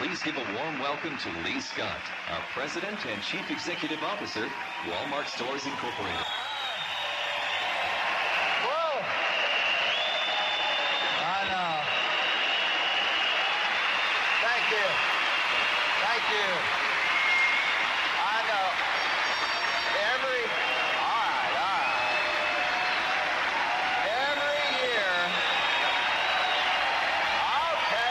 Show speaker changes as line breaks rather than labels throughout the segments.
Please give a warm welcome to Lee Scott, President and Chief Executive Officer, Walmart Stores Incorporated.
Whoa! I know. Thank you. Thank you. I know. All right. Every year. Okay.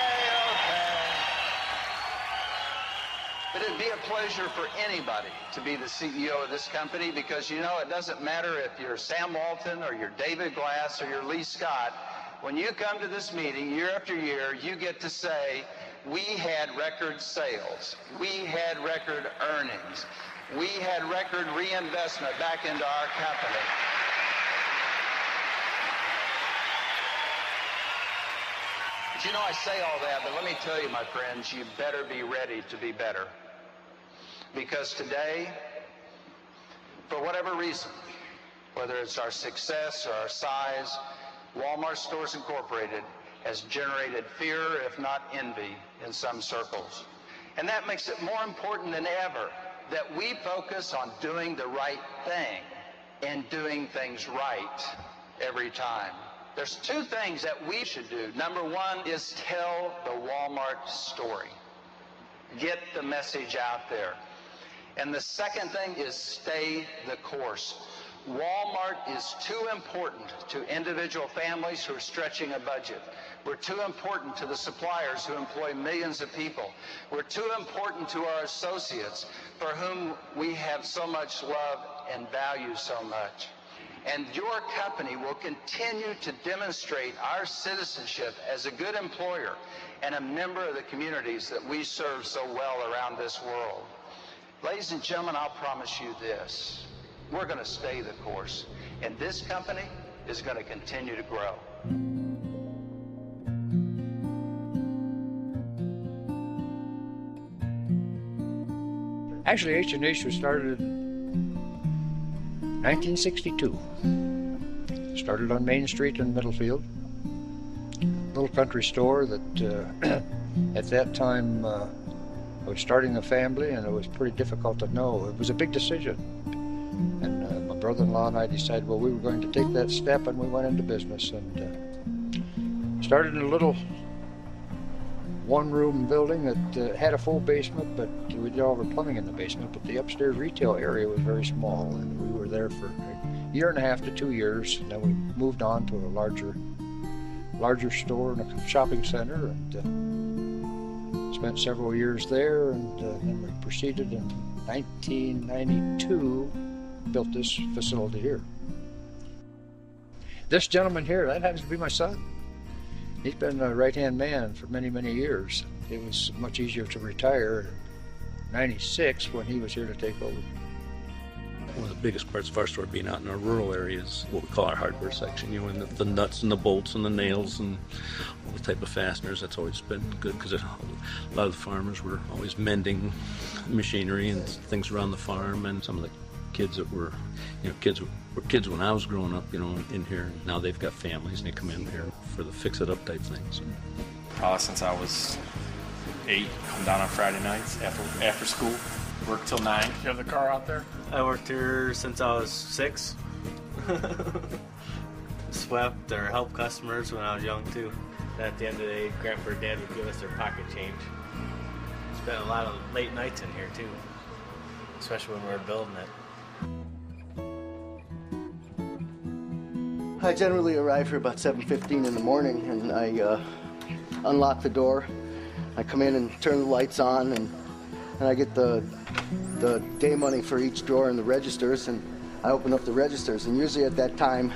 But it'd be a pleasure for anybody to be the CEO of this company because, you know, it doesn't matter if you're Sam Walton or you're David Glass or you're Lee Scott. When you come to this meeting year after year, you get to say, we had record sales. We had record earnings. We had record reinvestment back into our company. But you know, I say all that, but let me tell you, my friends, you better be ready to be better. Because today, for whatever reason, whether it's our success or our size, Walmart Stores Incorporated has generated fear, if not envy, in some circles. And that makes it more important than ever that we focus on doing the right thing and doing things right every time. There's two things that we should do. Number one is tell the Walmart story. Get the message out there. And the second thing is stay the course. Walmart is too important to individual families who are stretching a budget. We're too important to the suppliers who employ millions of people. We're too important to our associates for whom we have so much love and value so much. And your company will continue to demonstrate our citizenship as a good employer and a member of the communities that we serve so well around this world. Ladies and gentlemen, I'll promise you this. We're going to stay the course, and this company is going to continue to grow.
Actually, H&H was started in 1962. Started on Main Street in Middlefield. Little country store that at that time I was starting a family, and it was pretty difficult to know. It was a big decision. And my brother-in-law and I decided, well, we were going to take that step, and we went into business and started in a little one-room building that had a full basement, but we did all the plumbing in the basement, but the upstairs retail area was very small, and we were there for a year and a half to 2 years, and then we moved on to a larger store and a shopping center, and spent several years there, and then we proceeded in 1992, built this facility here. This gentleman here, that happens to be my son. He's been a right-hand man for many, many years. It was much easier to retire in 96 when he was here to take over.
One of the biggest parts of our store being out in our rural areas, what we call our hardware section, you know, and the nuts and the bolts and the nails and all the type of fasteners. That's always been good because a lot of the farmers were always mending machinery and things around the farm, and some of the kids that were, you know, kids when I was growing up, you know, in here. Now they've got families and they come in here for the fix-it-up type things.
Probably since I was 8, come down on Friday nights after school, work till 9.
You have the car out there?
I worked here since I was 6. Swept or helped customers when I was young too. At the end of the day, Grandpa or Dad would give us their pocket change. Spent a lot of late nights in here too, especially when we were building it.
I generally arrive here about 7:15 in the morning, and I unlock the door. I come in and turn the lights on, and I get the day money for each drawer in the registers, and I open up the registers. And usually at that time,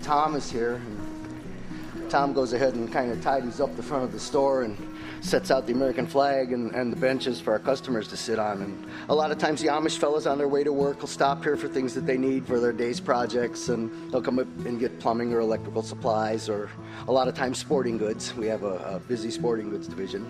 Tom is here, and Tom goes ahead and kind of tidies up the front of the store and sets out the American flag and the benches for our customers to sit on. And a lot of times the Amish fellas on their way to work will stop here for things that they need for their day's projects, and they'll come up and get plumbing or electrical supplies, or a lot of times sporting goods. We have a busy sporting goods division.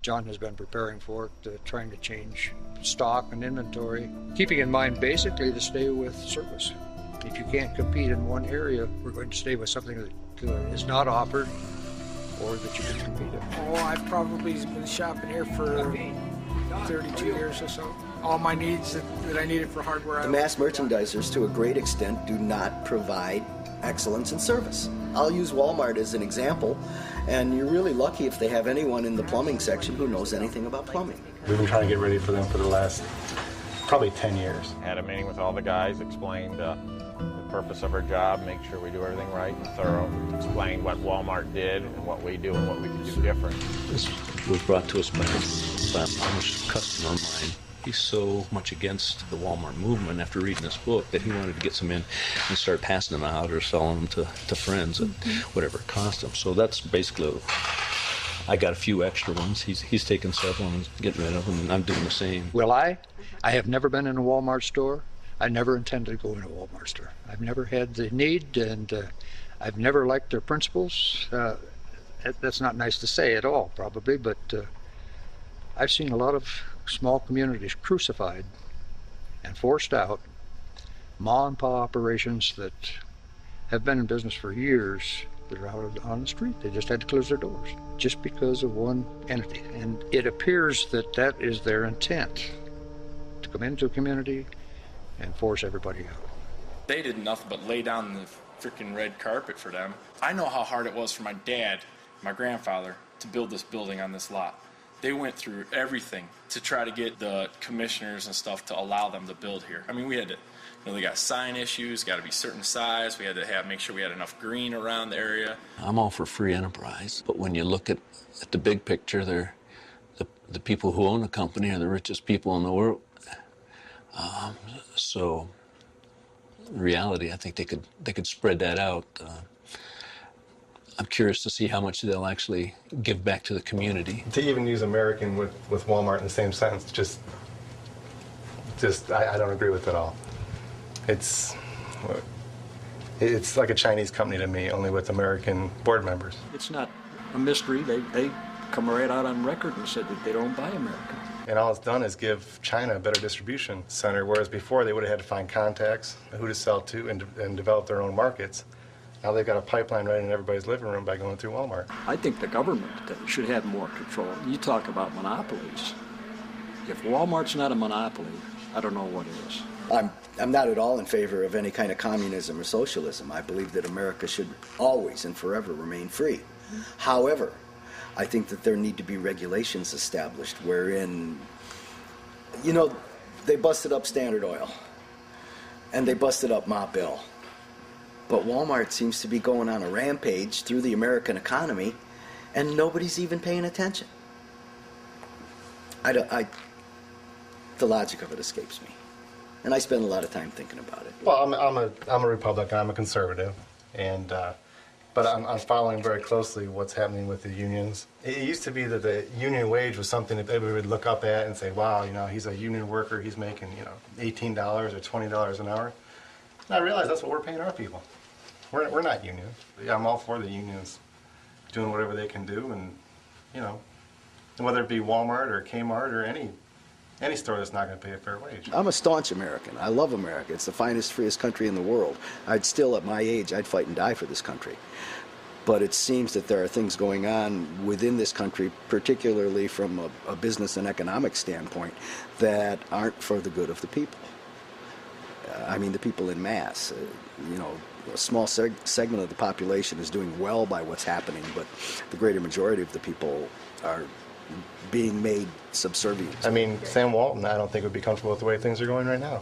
John has been preparing for it, trying to change stock and inventory, keeping in mind basically to stay with service. If you can't compete in one area, we're going to stay with something that is not offered or that you can compete in.
Oh, I've probably been shopping here for 32 years or so. All my needs that I needed for hardware.
The mass merchandisers, to a great extent, do not provide excellence in service. I'll use Walmart as an example, and you're really lucky if they have anyone in the plumbing section who knows anything about plumbing.
We've been trying to get ready for them for the last probably 10 years.
Had a meeting with all the guys, explained the purpose of our job, make sure we do everything right and thorough, explained what Walmart did and what we do and what we can do different.
This was brought to us by a customer of mine. He's so much against the Walmart movement after reading this book that he wanted to get some in and start passing them out or selling them to friends at whatever it cost him. So that's basically, I got a few extra ones. He's taken several and getting rid of them, and I'm doing the same.
Well, I have never been in a Walmart store. I never intended to go in a Walmart store. I've never had the need, and I've never liked their principles. That's not nice to say at all, probably, but I've seen a lot of small communities crucified and forced out, ma and pa operations that have been in business for years that are out on the street. They just had to close their doors just because of one entity. And it appears that that is their intent, to come into a community and force everybody out.
They did nothing but lay down the freaking red carpet for them. I know how hard it was for my dad, my grandfather, to build this building on this lot. They went through everything to try to get the commissioners and stuff to allow them to build here. I mean, we had to, they got sign issues, got to be certain size. We had to make sure we had enough green around the area.
I'm all for free enterprise, but when you look at the big picture, they're the people who own the company are the richest people in the world. So, in reality, I think they could spread that out. I'm curious to see how much they'll actually give back to the community.
To even use American with Walmart in the same sentence, I don't agree with it at all. It's like a Chinese company to me, only with American board members.
It's not a mystery. They come right out on record and said that they don't buy American.
And all it's done is give China a better distribution center, whereas before they would have had to find contacts, who to sell to, and develop their own markets. Now they've got a pipeline right in everybody's living room by going through Walmart.
I think the government should have more control. You talk about monopolies. If Walmart's not a monopoly, I don't know what is.
I'm not at all in favor of any kind of communism or socialism. I believe that America should always and forever remain free. However, I think that there need to be regulations established wherein, they busted up Standard Oil and they busted up Ma Bell. But Walmart seems to be going on a rampage through the American economy, and nobody's even paying attention. The logic of it escapes me, and I spend a lot of time thinking about it.
Well, I'm a Republican. I'm a conservative, and but I'm following very closely what's happening with the unions. It used to be that the union wage was something that everybody would look up at and say, "Wow, he's a union worker. He's making $18 or $20 an hour." And I realize that's what we're paying our people. We're not union. I'm all for the unions doing whatever they can do, and whether it be Walmart or Kmart or any store that's not going to pay a fair wage.
I'm a staunch American. I love America. It's the finest, freest country in the world. I'd still, at my age, I'd fight and die for this country. But it seems that there are things going on within this country, particularly from a business and economic standpoint, that aren't for the good of the people. I mean, the people in mass. A small segment of the population is doing well by what's happening, but the greater majority of the people are being made subservient.
I mean, Sam Walton, I don't think would be comfortable with the way things are going right now.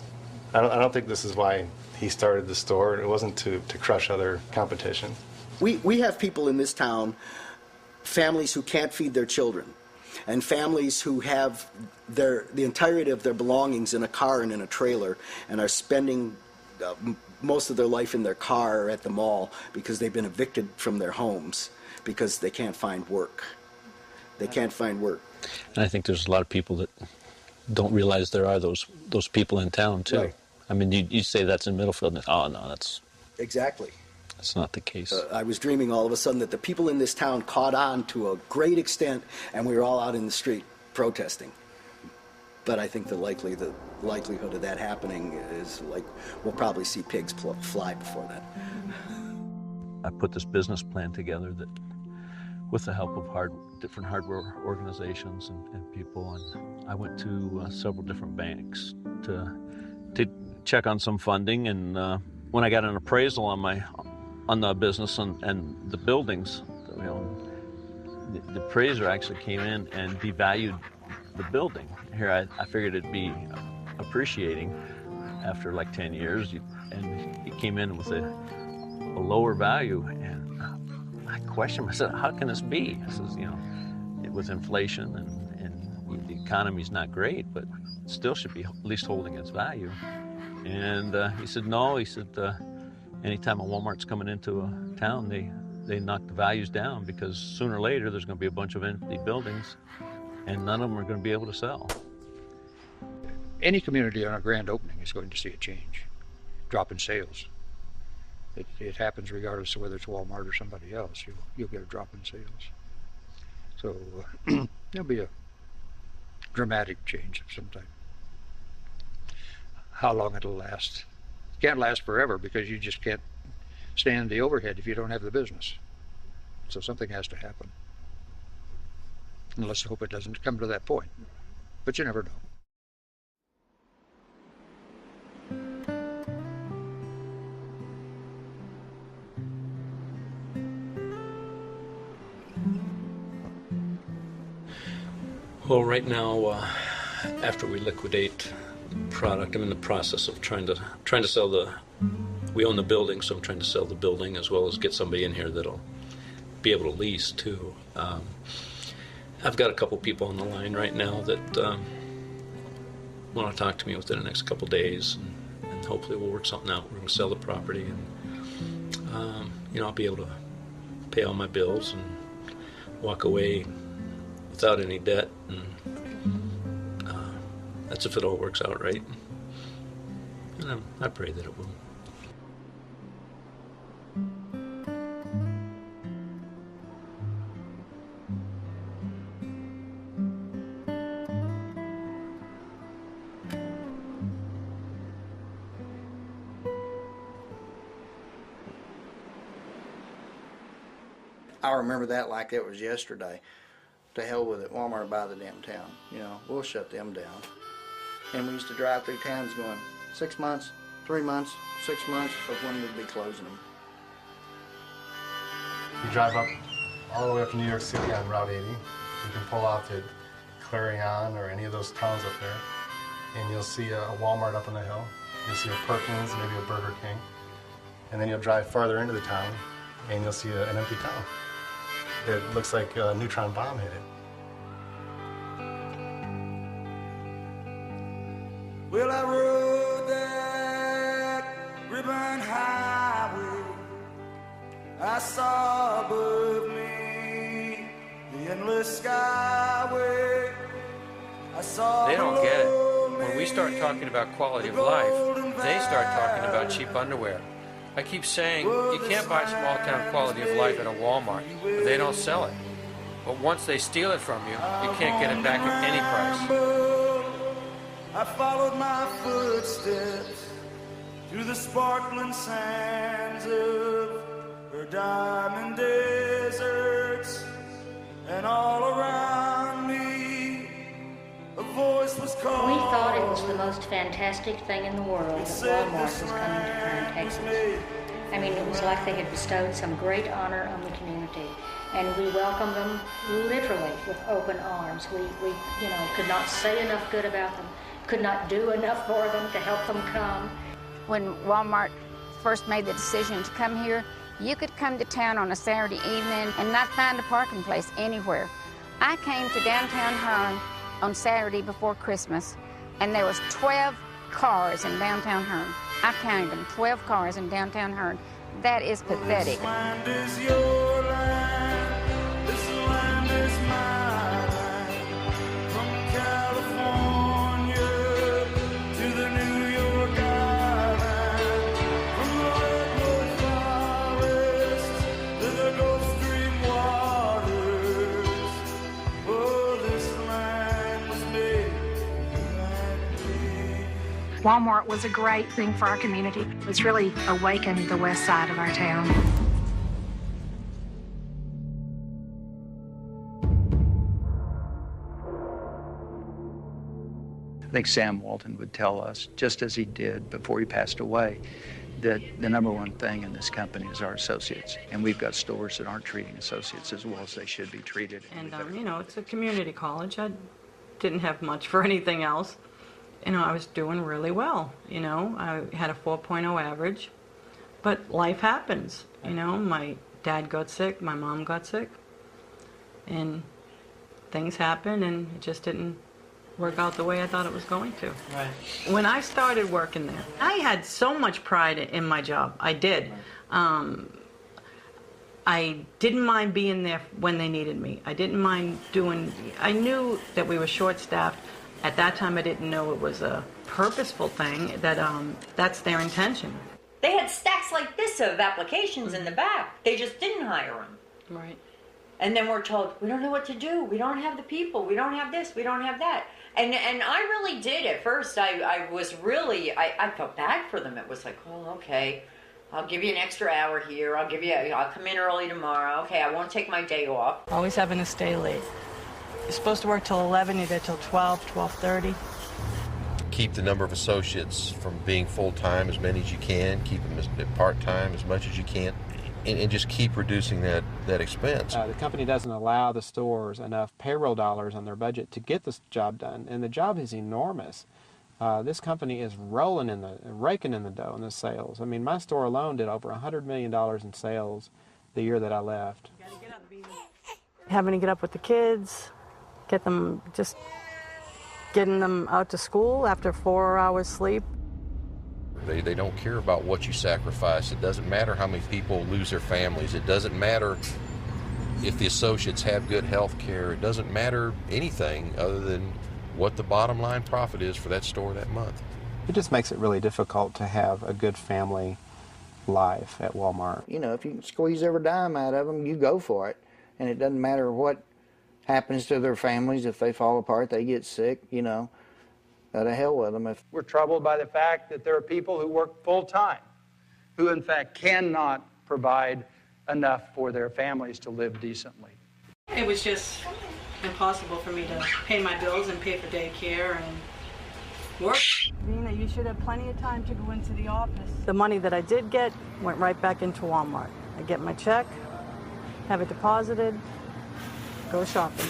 I don't think this is why he started the store. It wasn't to crush other competition.
We have people in this town, families who can't feed their children, and families who have the entirety of their belongings in a car and in a trailer and are spending most of their life in their car or at the mall because they've been evicted from their homes because they can't find work. They can't find work.
And I think there's a lot of people that don't realize there are those people in town, too.
Right.
I mean, you say that's in Middlefield, and, oh, no, that's...
Exactly.
That's not the case.
I was dreaming all of a sudden that the people in this town caught on to a great extent, and we were all out in the street protesting. But I think the likelihood of that happening is like we'll probably see pigs fly before that.
I put this business plan together that, with the help of different hardware organizations and people, and I went to several different banks to check on some funding. And when I got an appraisal on the business and the buildings that we own, the appraiser actually came in and devalued the building. Here, I figured it'd be appreciating after like 10 years, and he came in with a lower value. And I questioned him. I said, how can this be? I says, with inflation and the economy's not great, but it still should be at least holding its value. And he said, no. He said, anytime a Walmart's coming into a town, they knock the values down, because sooner or later there's going to be a bunch of empty buildings and none of them are going to be able to sell.
Any community on a grand opening is going to see a change, drop in sales. It happens regardless of whether it's Walmart or somebody else. You'll get a drop in sales. So there'll be a dramatic change of some type. How long it'll last? It can't last forever, because you just can't stand the overhead if you don't have the business. So something has to happen. And let's hope it doesn't come to that point. But you never know.
Well, right now, after we liquidate the product, I'm in the process of trying to sell we own the building, so I'm trying to sell the building as well as get somebody in here that'll be able to lease too. I've got a couple people on the line right now that want to talk to me within the next couple days, and hopefully we'll work something out. We're going to sell the property, and I'll be able to pay all my bills and walk away without any debt, and that's if it all works out right. And I pray that it will.
I remember that like it was yesterday. To hell with it, Walmart buy the damn town. We'll shut them down. And we used to drive through towns going 6 months, 3 months, 6 months of when we'd be closing them.
You drive up all the way up to New York City on Route 80. You can pull out to Clarion or any of those towns up there, and you'll see a Walmart up on the hill. You'll see a Perkins, maybe a Burger King. And then you'll drive farther into the town, and you'll see an empty town. It looks like a neutron bomb hit it.
Well, I rode that ribbon highway. I saw above me the endless skyway. I saw.
They don't get it. When we start talking about quality of life, they start talking about cheap underwear. I keep saying you can't buy small-town quality of life at a Walmart, but they don't sell it. But once they steal it from you, you can't get it back at any price.
I followed my footsteps through the sparkling sands of her diamond deserts, and all around me a voice was calling.
We thought it was the most fantastic thing in the world that Walmart was coming to Kearney, Texas. I mean, it was like they had bestowed some great honor on the community, and we welcomed them literally with open arms. We could not say enough good about them, could not do enough for them to help them come.
When Walmart first made the decision to come here, you could come to town on a Saturday evening and not find a parking place anywhere. I came to downtown Hearn on Saturday before Christmas, and there was 12 cars in downtown Hearn. I counted them, 12 cars in downtown Hearn. That is pathetic.
This land is your land, this land is my land. From California to the New York Island, from the Redwood
Walmart was a great thing for our community. It's really awakened the west side of our town.
I think Sam Walton would tell us, just as he did before he passed away, that the number one thing in this company is our associates. And we've got stores that aren't treating associates as well as they should be treated.
And, you know, it's a community college. I didn't have much for anything else. You know, I was doing really well. You know, I had a 4.0 average. But life happens. You know, my dad got sick, my mom got sick. And things happen, and it just didn't work out the way I thought it was going to.
Right.
When I started working there, I had so much pride in my job. I did. I didn't mind being there when they needed me. I didn't mind doing, I knew that we were short-staffed. At that time, I didn't know it was a purposeful thing, that that's their intention.
They had stacks like this of applications in the back. They just didn't hire them.
Right.
And then we're told, we don't know what to do. We don't have the people. We don't have this. We don't have that. And I really did at first. I was really, I felt bad for them. It was like, oh, okay, I'll give you an extra hour here. I'll come in early tomorrow. Okay, I won't take my day off.
Always having to stay late. You're supposed to work till 11, you're there till 12, 12:30.
Keep the number of associates from being full-time, as many as you can. Keep them at part-time as much as you can. And just keep reducing that expense.
The company doesn't allow the stores enough payroll dollars on their budget to get this job done, and the job is enormous. This company is raking in the dough in the sales. I mean, my store alone did over $100 million in sales the year that I left.
Having to get up with the kids, getting them out to school after 4 hours sleep.
They don't care about what you sacrifice. It doesn't matter how many people lose their families. It doesn't matter if the associates have good health care. It doesn't matter anything other than what the bottom line profit is for that store that month.
It just makes it really difficult to have a good family life at Walmart.
You know, if you can squeeze every dime out of them, you go for it. And it doesn't matter what happens to their families. If they fall apart, they get sick, you know. To hell with them.
We're troubled by the fact that there are people who work full-time who, in fact, cannot provide enough for their families to live decently.
It was just impossible for me to pay my bills and pay for daycare and work. Nina, you should have plenty of time to go into the office. The money that I did get went right back into Walmart. I get my check, have it deposited, go shopping.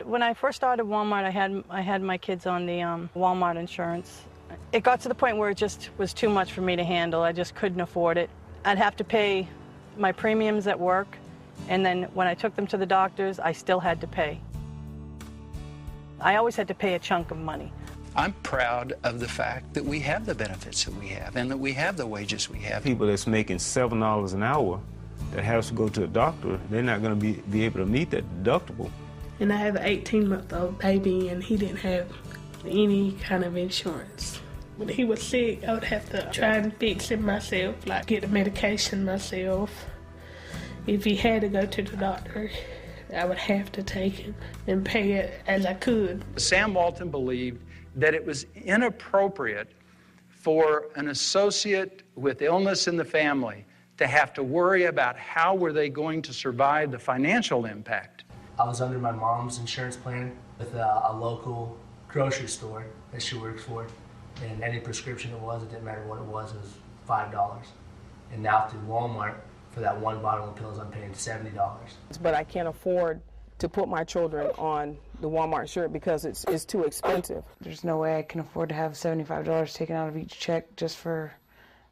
When I first started Walmart, I had my kids on the Walmart insurance. It got to the point where it just was too much for me to handle. I just couldn't afford it. I'd have to pay my premiums at work, and then when I took them to the doctors, I still had to pay. I always had to pay a chunk of money.
I'm proud of the fact that we have the benefits that we have and that we have the wages we have.
People that's making $7 an hour that has to go to a doctor, they're not going to be able to meet that deductible.
And I have an 18-month-old baby, and he didn't have any kind of insurance. When he was sick, I would have to try and fix it myself, like get the medication myself. If he had to go to the doctor, I would have to take him and pay it as I could.
Sam Walton believed that it was inappropriate for an associate with illness in the family to have to worry about how were they going to survive the financial impact.
I was under my mom's insurance plan with a local grocery store that she works for, and any prescription it didn't matter what it was $5. And now through Walmart, for that one bottle of pills, I'm paying $70.
But I can't afford to put my children on the Walmart insurance because it's too expensive.
There's no way I can afford to have $75 taken out of each check just for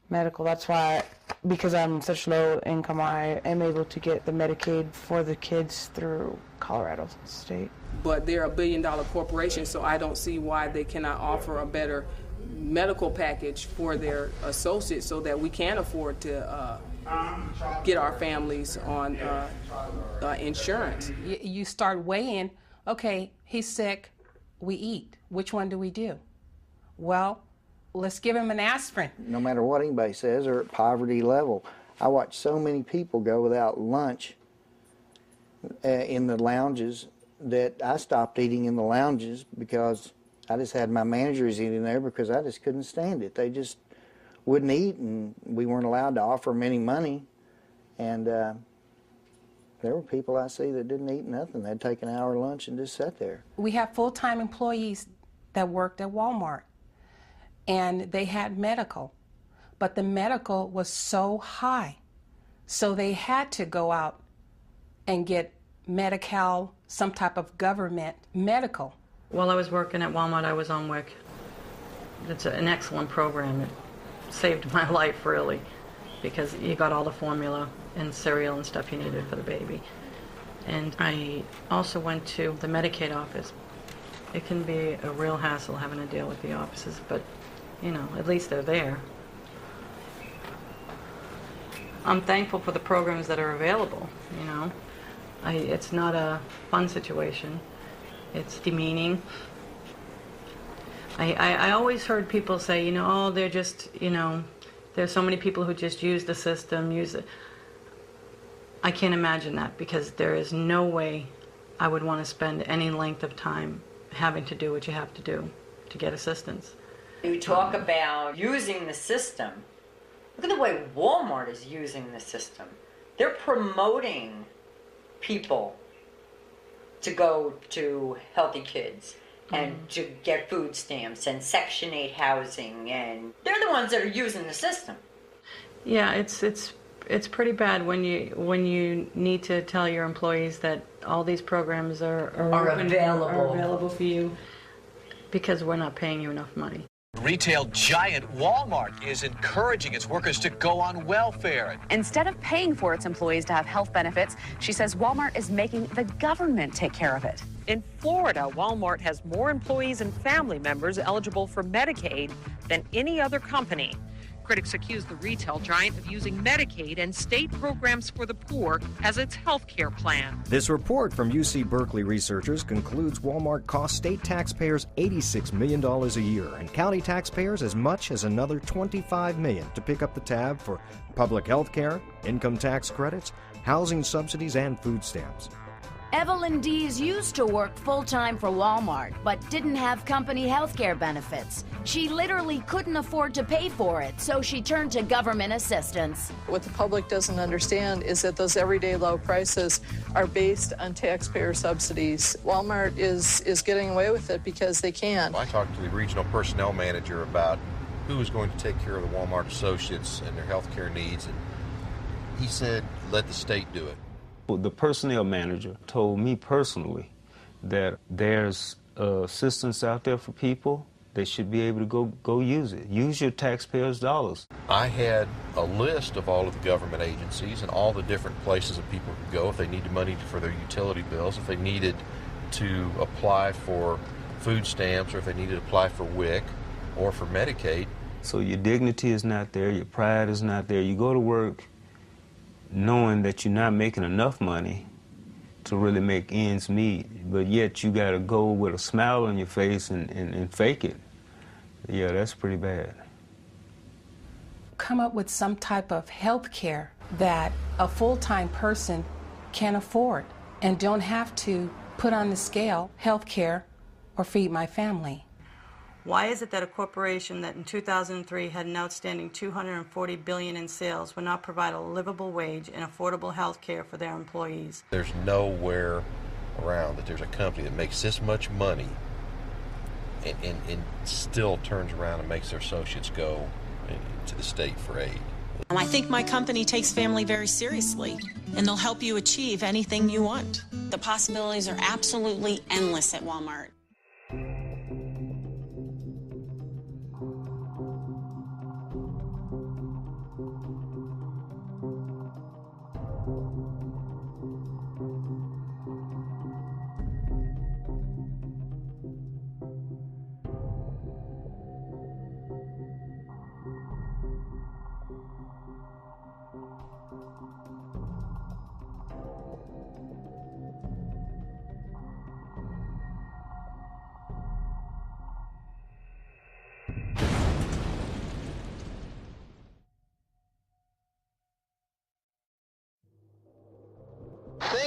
medical. That's why, because I'm such low income, I am able to get the Medicaid for the kids through Colorado State.
But they're a billion-dollar corporation, so I don't see why they cannot offer a better medical package for their associates so that we can afford to get our families on insurance.
You start weighing, okay, he's sick, we eat. Which one do we do? Well, let's give him an aspirin.
No matter what anybody says, they're at poverty level. I watch so many people go without lunch in the lounges that I stopped eating in the lounges because I just had my managers eating there because I just couldn't stand it. They just wouldn't eat, and we weren't allowed to offer them any money. And there were people I see that didn't eat nothing. They'd take an hour lunch and just sat there.
We have full-time employees that worked at Walmart, and they had medical, but the medical was so high, so they had to go out and get Medi-Cal, some type of government medical.
While I was working at Walmart, I was on WIC. It's an excellent program. It saved my life, really, because you got all the formula and cereal and stuff you needed for the baby. And I also went to the Medicaid office. It can be a real hassle having to deal with the offices, but, you know, at least they're there. I'm thankful for the programs that are available, you know. It's not a fun situation. It's demeaning. I always heard people say, you know, oh, they're just, you know, there's so many people who just use the system, use it. I can't imagine that, because there is no way I would want to spend any length of time having to do what you have to do to get assistance.
You talk about using the system. Look at the way Walmart is using the system. They're promoting people to go to Healthy Kids and to get food stamps and Section 8 housing, and they're the ones that are using the system.
Yeah, it's pretty bad when you need to tell your employees that all these programs are available for you because we're not paying you enough money.
Retail giant Walmart is encouraging its workers to go on welfare.
Instead of paying for its employees to have health benefits, she says Walmart is making the government take care of it.
In Florida, Walmart has more employees and family members eligible for Medicaid than any other company. Critics accuse the retail giant of using Medicaid and state programs for the poor as its health care plan.
This report from UC Berkeley researchers concludes Walmart costs state taxpayers $86 million a year and county taxpayers as much as another $25 million to pick up the tab for public health care, income tax credits, housing subsidies, and food stamps.
Evelyn Dees used to work full-time for Walmart, but didn't have company health care benefits. She literally couldn't afford to pay for it, so she turned to government assistance.
What the public doesn't understand is that those everyday low prices are based on taxpayer subsidies. Walmart is getting away with it because they can.
I talked to the regional personnel manager about who was going to take care of the Walmart associates and their health care needs, and he said, let the state do it.
The personnel manager told me personally that there's assistance out there for people. They should be able to go use it. Use your taxpayers' dollars.
I had a list of all of the government agencies and all the different places that people could go if they needed money for their utility bills, if they needed to apply for food stamps, or if they needed to apply for WIC or for Medicaid.
So your dignity is not there, your pride is not there. You go to work knowing that you're not making enough money to really make ends meet, but yet you got to go with a smile on your face and fake it. Yeah, that's pretty bad.
Come up with some type of health care that a full-time person can afford and don't have to put on the scale health care or feed my family.
Why is it that a corporation that in 2003 had an outstanding $240 billion in sales would not provide a livable wage and affordable health care for their employees?
There's nowhere around that there's a company that makes this much money and still turns around and makes their associates go to the state for aid.
I think my company takes family very seriously, and they'll help you achieve anything you want. The possibilities are absolutely endless at Walmart.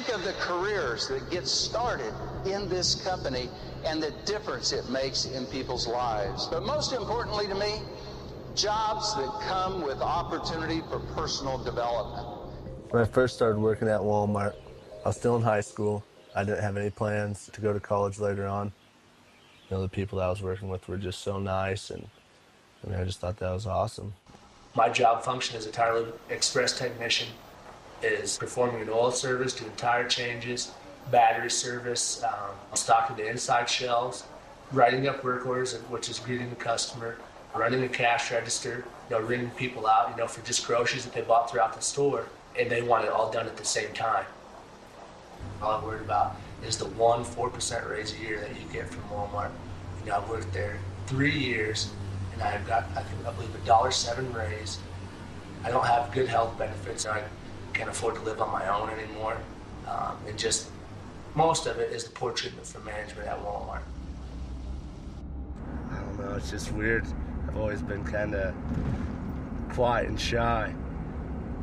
Think of the careers that get started in this company and the difference it makes in people's lives. But most importantly to me, jobs that come with opportunity for personal development.
When I first started working at Walmart, I was still in high school. I didn't have any plans to go to college later on. You know, the people that I was working with were just so nice, and I mean, I just thought that was awesome.
My job function as a tire express technician is performing an oil service, doing tire changes, battery service, stocking the inside shelves, writing up work orders, which is greeting the customer, running a cash register, ringing people out, for just groceries that they bought throughout the store, and they want it all done at the same time. All I'm worried about is the 4% raise a year that you get from Walmart. I've worked there 3 years, and I've got, I believe, a $1.07 raise. I don't have good health benefits. I can't afford to live on my own anymore. And just most of it is the poor treatment from management at Walmart.
I don't know, it's just weird. I've always been kind of quiet and shy.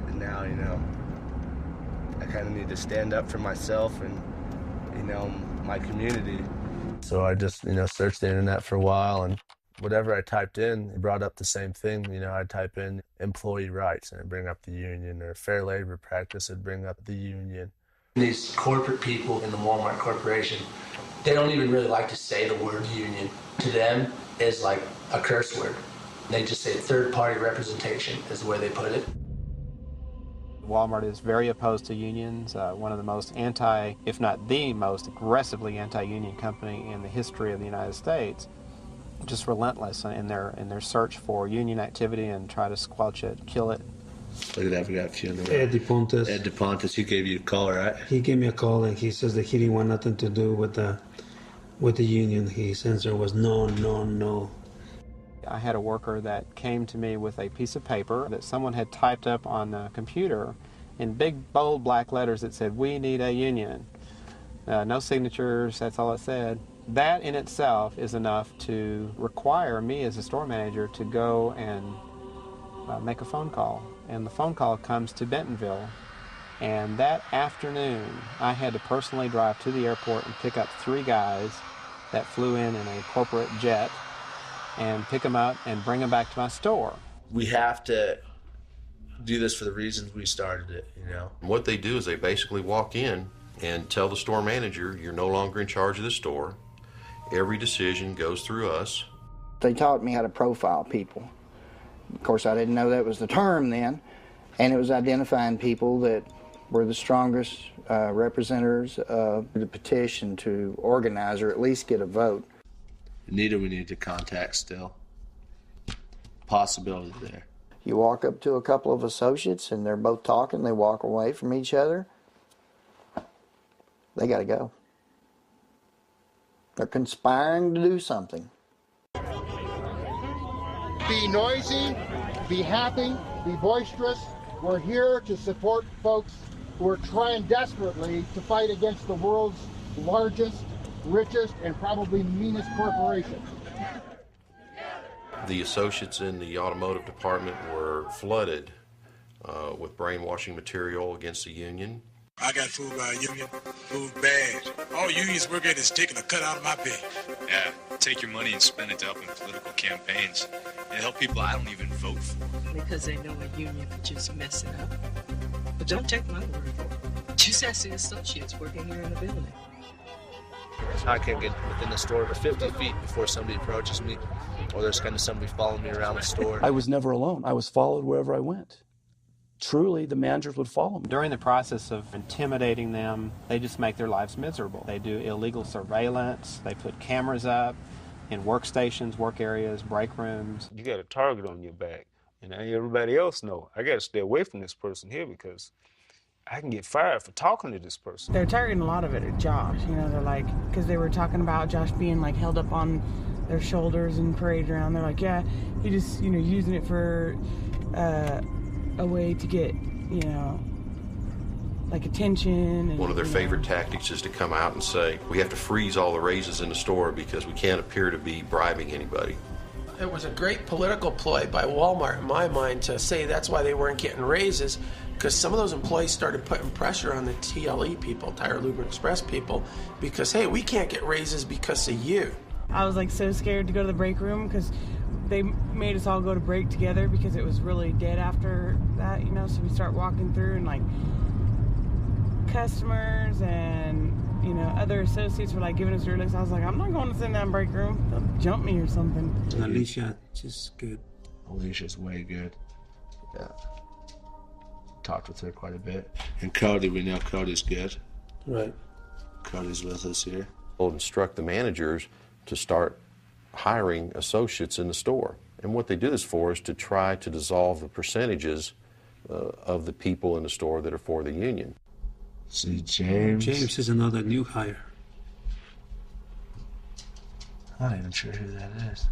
And now, I kind of need to stand up for myself and, my community. So I just, searched the internet for a while, and whatever I typed in, it brought up the same thing. I'd type in employee rights, and it'd bring up the union, or fair labor practice, it'd bring up the union.
These corporate people in the Walmart Corporation, they don't even really like to say the word union. To them, it's like a curse word. They just say third-party representation is the way they put it.
Walmart is very opposed to unions, one of the most if not the most aggressively anti-union company in the history of the United States. Just relentless in their search for union activity and try to squelch it, kill it.
Look at that, we got a few in the room.
Ed DePontis.
Ed DePontis, he gave you a call, right?
He gave me a call, and he says that he didn't want nothing to do with the union. His answer was no, no, no.
I had a worker that came to me with a piece of paper that someone had typed up on the computer in big, bold black letters that said, "We need a union." No signatures, that's all it said. That in itself is enough to require me as a store manager to go and make a phone call. And the phone call comes to Bentonville. And that afternoon, I had to personally drive to the airport and pick up 3 guys that flew in a corporate jet and pick them up and bring them back to my store.
We have to do this for the reasons we started it,
What they do is they basically walk in and tell the store manager, you're no longer in charge of the store. Every decision goes through us.
They taught me how to profile people. Of course, I didn't know that was the term then, and it was identifying people that were the strongest representatives of the petition to organize or at least get a vote.
Anita, we need to contact still. Possibility there.
You walk up to a couple of associates and they're both talking, they walk away from each other. They got to go. They're conspiring to do something.
Be noisy, be happy, be boisterous. We're here to support folks who are trying desperately to fight against the world's largest, richest, and probably meanest corporation.
The associates in the automotive department were flooded with brainwashing material against the union.
I got fooled by a union, fooled bad. All unions work at is taking a cut out of my pay.
Yeah, take your money and spend it to help in political campaigns and help people I don't even vote for.
Because they know a union could just mess it up. But don't take my word for it. Just ask the associates working here in the building.
I can't get within the store for 50 feet before somebody approaches me, or there's kind of somebody following me around the store.
I was never alone. I was followed wherever I went. Truly, the managers would follow me.
During the process of intimidating them, they just make their lives miserable. They do illegal surveillance. They put cameras up in workstations, work areas, break rooms.
You got a target on your back, and everybody else know. I got to stay away from this person here because I can get fired for talking to this person.
They're targeting a lot of it at Josh. They're like, because they were talking about Josh being like held up on their shoulders and paraded around. They're like, yeah, he just, using it for a way to get, like attention. And,
one of their favorite tactics is to come out and say, we have to freeze all the raises in the store because we can't appear to be bribing anybody.
It was a great political ploy by Walmart, in my mind, to say that's why they weren't getting raises,
Because some of those employees started putting pressure on the TLE people, Tire Luber Express people, because, hey, we can't get raises because of you.
I was like so scared to go to the break room because they made us all go to break together because it was really dead after that, you know, so we start walking through and like customers and, you know, other associates were like giving us their looks. I was like, I'm not going to sit in that break room. They'll jump me or something.
Alicia, she's good.
Alicia's way good. Yeah. Talked with her quite a bit. And Cody, we know Cody's good.
Right.
Cody's with us here.
We'll instruct the managers to start hiring associates in the store. And what they do this for is to try to dissolve the percentages of the people in the store that are for the union.
See, James.
James is another new hire.
I'm not even sure who that is.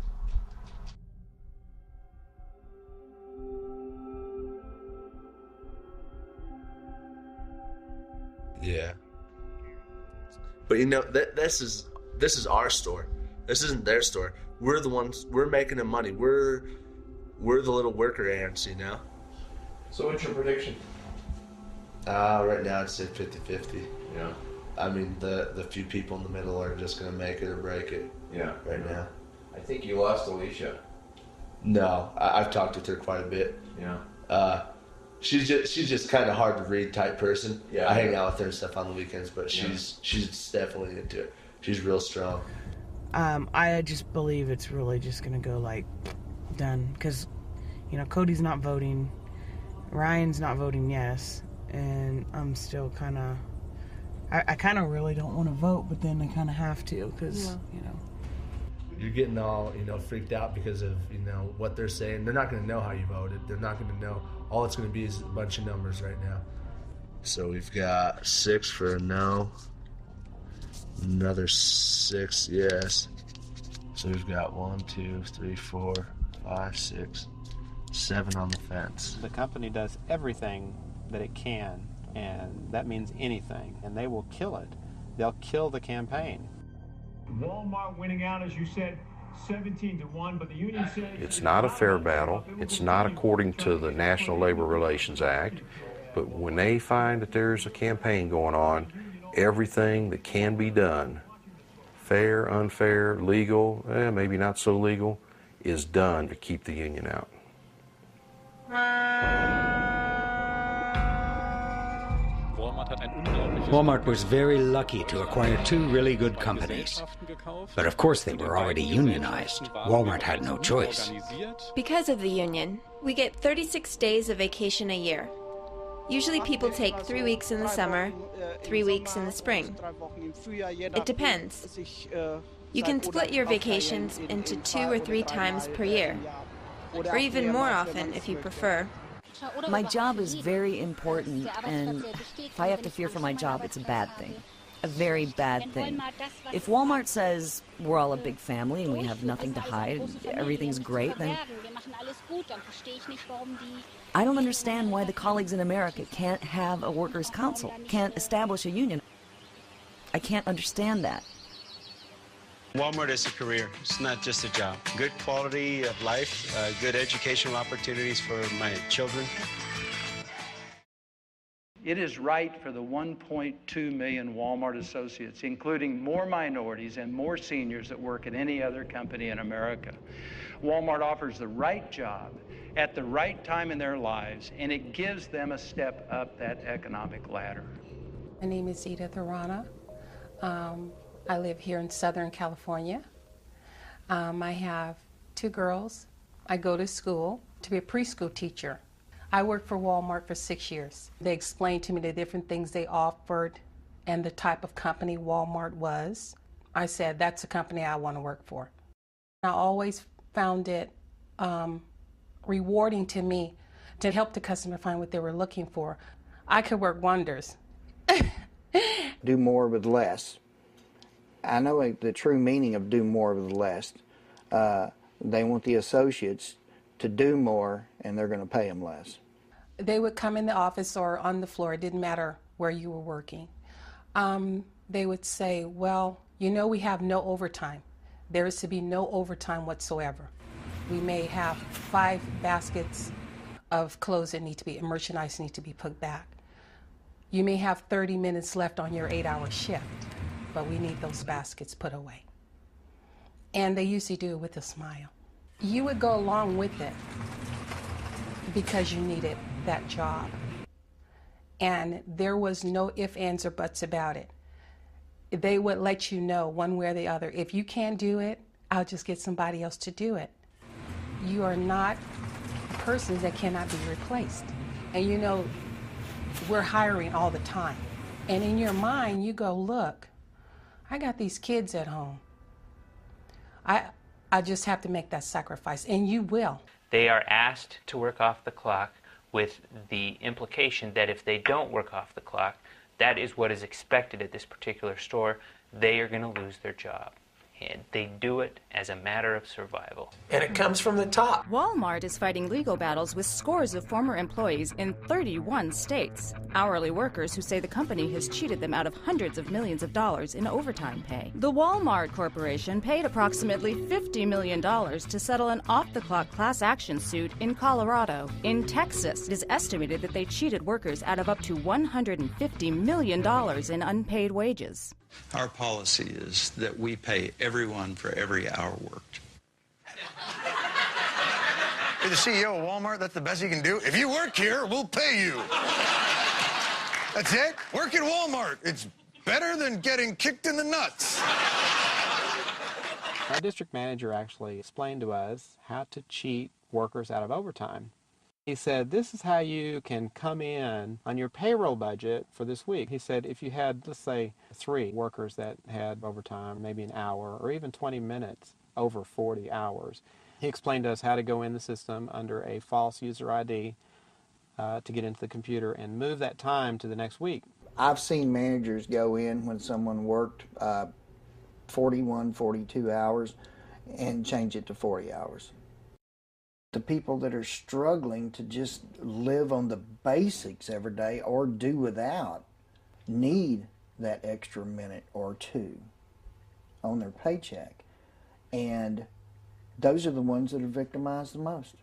Yeah. But you know, this is our store. This isn't their store. We're the ones, we're making the money. We're the little worker ants, you know?
So what's your prediction?
Right now I'd say 50-50.
Yeah.
I mean, the few people in the middle are just going to make it or break it.
Yeah.
Right now.
I think you lost Alicia.
No, I've talked with her quite a bit.
Yeah.
She's just kind of hard to read type person.
Yeah.
I hang out with her and stuff on the weekends, but she's definitely into it. She's real strong.
I just believe it's really just gonna go like done because, you know, Cody's not voting, Ryan's not voting yes, and I'm still kind of. I kind of really don't want to vote, but then I kind of have to because you know.
You're getting all, you know, freaked out because of, you know, what they're saying. They're not going to know how you voted. They're not going to know. All it's going to be is a bunch of numbers right now. So we've got 6 for a no, another 6 yes. So we've got 1, 2, 3, 4, 5, 6, 7 on the fence.
The company does everything that it can, and that means anything, and they will kill it. They'll kill the campaign.
Walmart winning out, as you said, 17-1, but the union says
it's not a fair battle. It's not according to the National Labor Relations Act. But when they find that there's a campaign going on, everything that can be done, fair, unfair, legal, maybe not so legal, is done to keep the union out.
Walmart was very lucky to acquire 2 really good companies. But of course they were already unionized. Walmart had no choice.
Because of the union, we get 36 days of vacation a year. Usually people take 3 weeks in the summer, 3 weeks in the spring. It depends. You can split your vacations into 2 or 3 times per year, or even more often if you prefer.
My job is very important, and if I have to fear for my job, it's a bad thing. A very bad thing. If Walmart says we're all a big family and we have nothing to hide, everything's great, then I don't understand why the colleagues in America can't have a workers' council, can't establish a union. I can't understand that.
Walmart is a career. It's not just a job. Good quality of life, good educational opportunities for my children.
It is right for the 1.2 million Walmart associates, including more minorities and more seniors that work at any other company in America. Walmart offers the right job at the right time in their lives, and it gives them a step up that economic ladder.
My name is Edith Arana. I live here in Southern California. I have 2 girls. I go to school to be a preschool teacher. I worked for Walmart for 6 years. They explained to me the different things they offered and the type of company Walmart was. I said, that's a company I want to work for. I always found it rewarding to me to help the customer find what they were looking for. I could work wonders.
Do more with less. I know the true meaning of do more with less. They want the associates to do more, and they're going to pay them less.
They would come in the office or on the floor, it didn't matter where you were working. They would say, well, you know we have no overtime. There is to be no overtime whatsoever. We may have 5 baskets of clothes that need to be, merchandise need to be put back. You may have 30 minutes left on your 8-hour shift, but we need those baskets put away. And they usually do it with a smile. You would go along with it because you needed that job. And there was no ifs, ands, or buts about it. They would let you know one way or the other, if you can't do it, I'll just get somebody else to do it. You are not a person that cannot be replaced. And you know, we're hiring all the time. And in your mind, you go, look, I got these kids at home. I just have to make that sacrifice, and you will.
They are asked to work off the clock with the implication that if they don't work off the clock, that is what is expected at this particular store, they are going to lose their job. And they do it as a matter of survival.
And it comes from the top.
Walmart is fighting legal battles with scores of former employees in 31 states. Hourly workers who say the company has cheated them out of hundreds of millions of dollars in overtime pay. The Walmart Corporation paid approximately $50 million to settle an off-the-clock class action suit in Colorado. In Texas, it is estimated that they cheated workers out of up to $150 million in unpaid wages.
Our policy is that we pay everyone for every hour worked.
You're the CEO of Walmart, that's the best you can do? If you work here, we'll pay you. That's it? Work at Walmart. It's better than getting kicked in the nuts.
Our district manager actually explained to us how to cheat workers out of overtime. He said, this is how you can come in on your payroll budget for this week. He said, if you had, let's say, 3 workers that had overtime, maybe an hour, or even 20 minutes over 40 hours, he explained to us how to go in the system under a false user ID to get into the computer and move that time to the next week.
I've seen managers go in when someone worked 41, 42 hours and change it to 40 hours. The people that are struggling to just live on the basics every day or do without need that extra minute or 2 on their paycheck. And those are the ones that are victimized the most.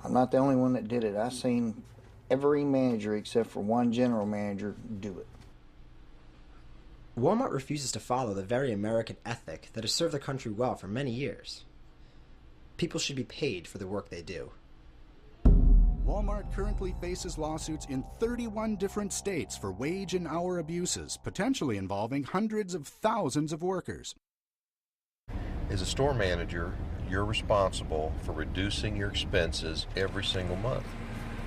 I'm not the only one that did it. I've seen every manager except for one general manager do it.
Walmart refuses to follow the very American ethic that has served the country well for many years. People should be paid for the work they do.
Walmart currently faces lawsuits in 31 different states for wage and hour abuses, potentially involving hundreds of thousands of workers.
As a store manager, you're responsible for reducing your expenses every single month.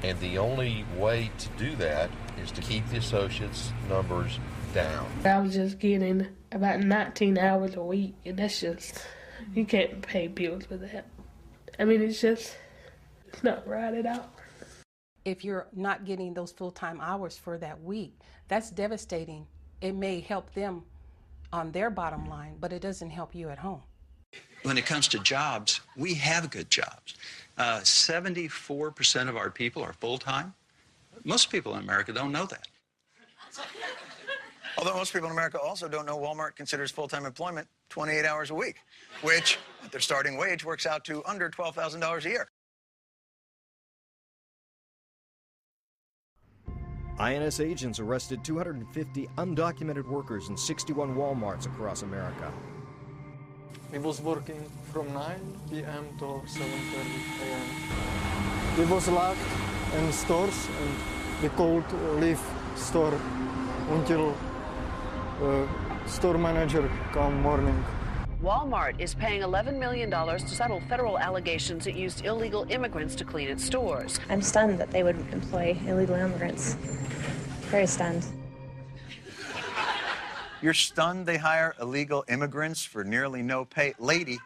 And the only way to do that is to keep the associates' numbers down.
I was just getting about 19 hours a week, and that's just, you can't pay bills with that. I mean, it's not right at all.
If you're not getting those full-time hours for that week, that's devastating. It may help them on their bottom line, but it doesn't help you at home.
When it comes to jobs, we have good jobs. 74% of our people are full-time. Most people in America don't know that.
Although most people in America also don't know Walmart considers full-time employment 28 hours a week, which at their starting wage works out to under $12,000 a year.
INS agents arrested 250 undocumented workers in 61 Walmarts across America.
We was working from 9 p.m. to 7:30 a.m. We was locked in stores and we could leave store until store manager come morning.
Walmart is paying $11 million to settle federal allegations it used illegal immigrants to clean its stores.
I'm stunned that they would employ illegal immigrants. Very stunned.
You're stunned they hire illegal immigrants for nearly no pay? Lady,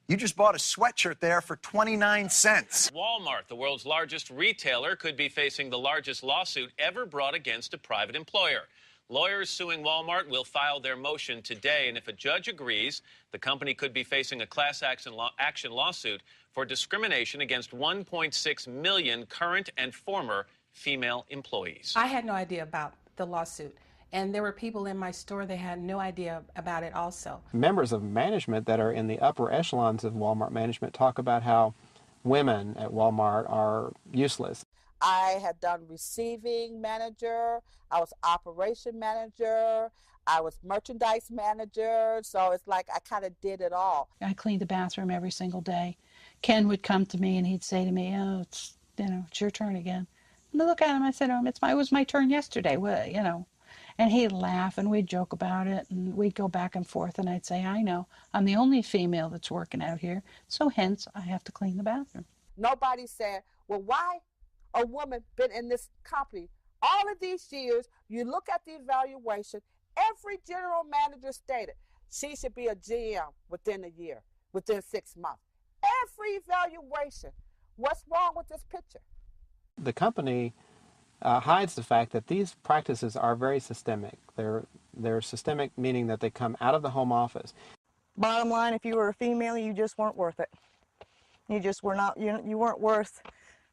you just bought a sweatshirt there for 29 cents.
Walmart, the world's largest retailer, could be facing the largest lawsuit ever brought against a private employer. Lawyers suing Walmart will file their motion today, and if a judge agrees, the company could be facing a class action lawsuit for discrimination against 1.6 million current and former female employees.
I had no idea about the lawsuit, and there were people in my store that had no idea about it also.
Members of management that are in the upper echelons of Walmart management talk about how women at Walmart are useless.
I had done receiving manager, I was operation manager, I was merchandise manager, so it's like I kind of did it all.
I cleaned the bathroom every single day. Ken would come to me and he'd say to me, "Oh, it's your turn again." And I look at him, I said, "Oh, it was my turn yesterday." Well, and he'd laugh and we'd joke about it and we'd go back and forth and I'd say, "I know, I'm the only female that's working out here, so hence I have to clean the bathroom."
Nobody said, "Well, why a woman been in this company all of these years?" You look at the evaluation, every general manager stated she should be a GM within a year, within 6 months. Every evaluation. What's wrong with this picture?
The company hides the fact that these practices are very systemic. They're systemic, meaning that they come out of the home office.
Bottom line, if you were a female, you just weren't worth it. You just were not, you weren't worth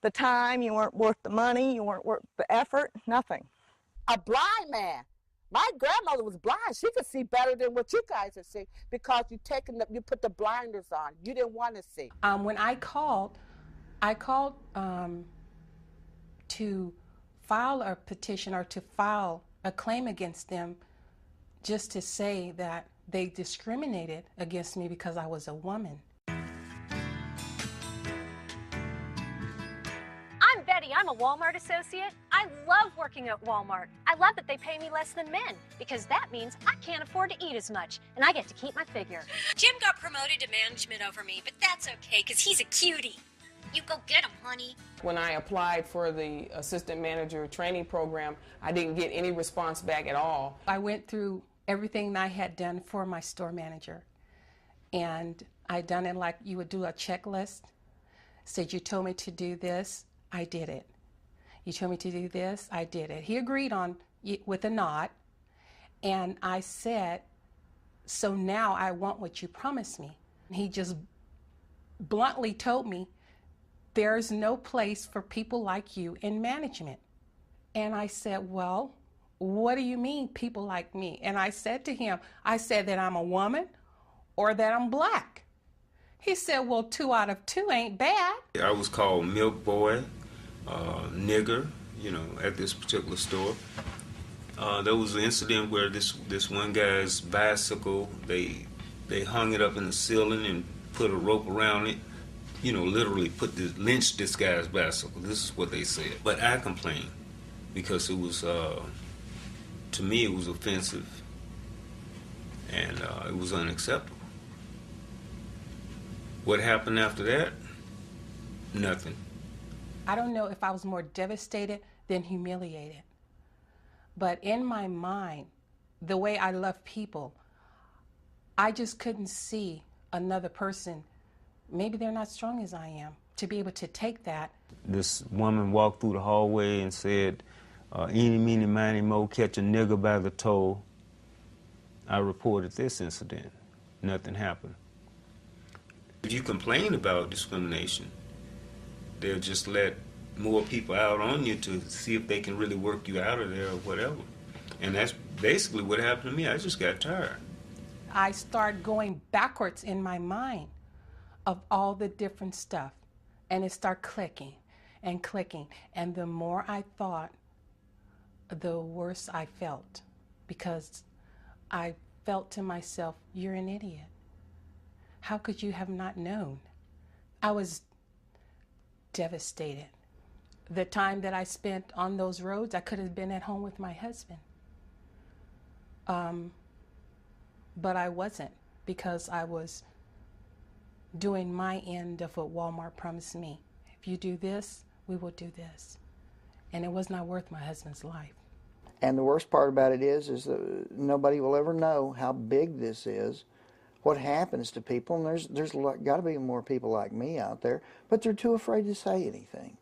the time, you weren't worth the money, you weren't worth the effort, nothing.
A blind man. My grandmother was blind. She could see better than what you guys are seeing because you put the blinders on. You didn't want to see.
When I called to file a petition or to file a claim against them, just to say that they discriminated against me because I was a woman.
I'm Betty. I'm a Walmart associate. I love working at Walmart. I love that they pay me less than men because that means I can't afford to eat as much and I get to keep my figure.
Jim got promoted to management over me, but that's okay because he's a cutie. You go get him, honey.
When I applied for the assistant manager training program, I didn't get any response back at all.
I went through everything that I had done for my store manager, and I done it like you would do a checklist. Said, "You told me to do this, I did it. You told me to do this, I did it." He agreed on with a nod, and I said, "So now I want what you promised me." He just bluntly told me, "There's no place for people like you in management." And I said, "Well, what do you mean people like me?" And I said to him, I said that I'm a woman or that I'm black. He said, "Well, 2 out of 2 ain't bad."
I was called milk boy, nigger, at this particular store. There was an incident where this one guy's bicycle, they hung it up in the ceiling and put a rope around it. Literally lynched this guy's bicycle. This is what they said. But I complained because it was, to me, it was offensive and it was unacceptable. What happened after that? Nothing.
I don't know if I was more devastated than humiliated. But in my mind, the way I love people, I just couldn't see another person. Maybe they're not strong as I am to be able to take that.
This woman walked through the hallway and said, "Eeny, meeny, miny, mo, catch a nigger by the toe." I reported this incident. Nothing happened. If you complain about discrimination, they'll just let more people out on you to see if they can really work you out of there or whatever. And that's basically what happened to me. I just got tired.
I started going backwards in my mind of all the different stuff, and it started clicking and clicking, and the more I thought, the worse I felt, because I felt to myself, "You're an idiot. How could you have not known?" I was devastated. The time that I spent on those roads, I could have been at home with my husband, but I wasn't, because I was doing my end of what Walmart promised me. If you do this, we will do this. And it was not worth my husband's life.
And the worst part about it is that nobody will ever know how big this is, what happens to people, and there's got to be more people like me out there, but they're too afraid to say anything.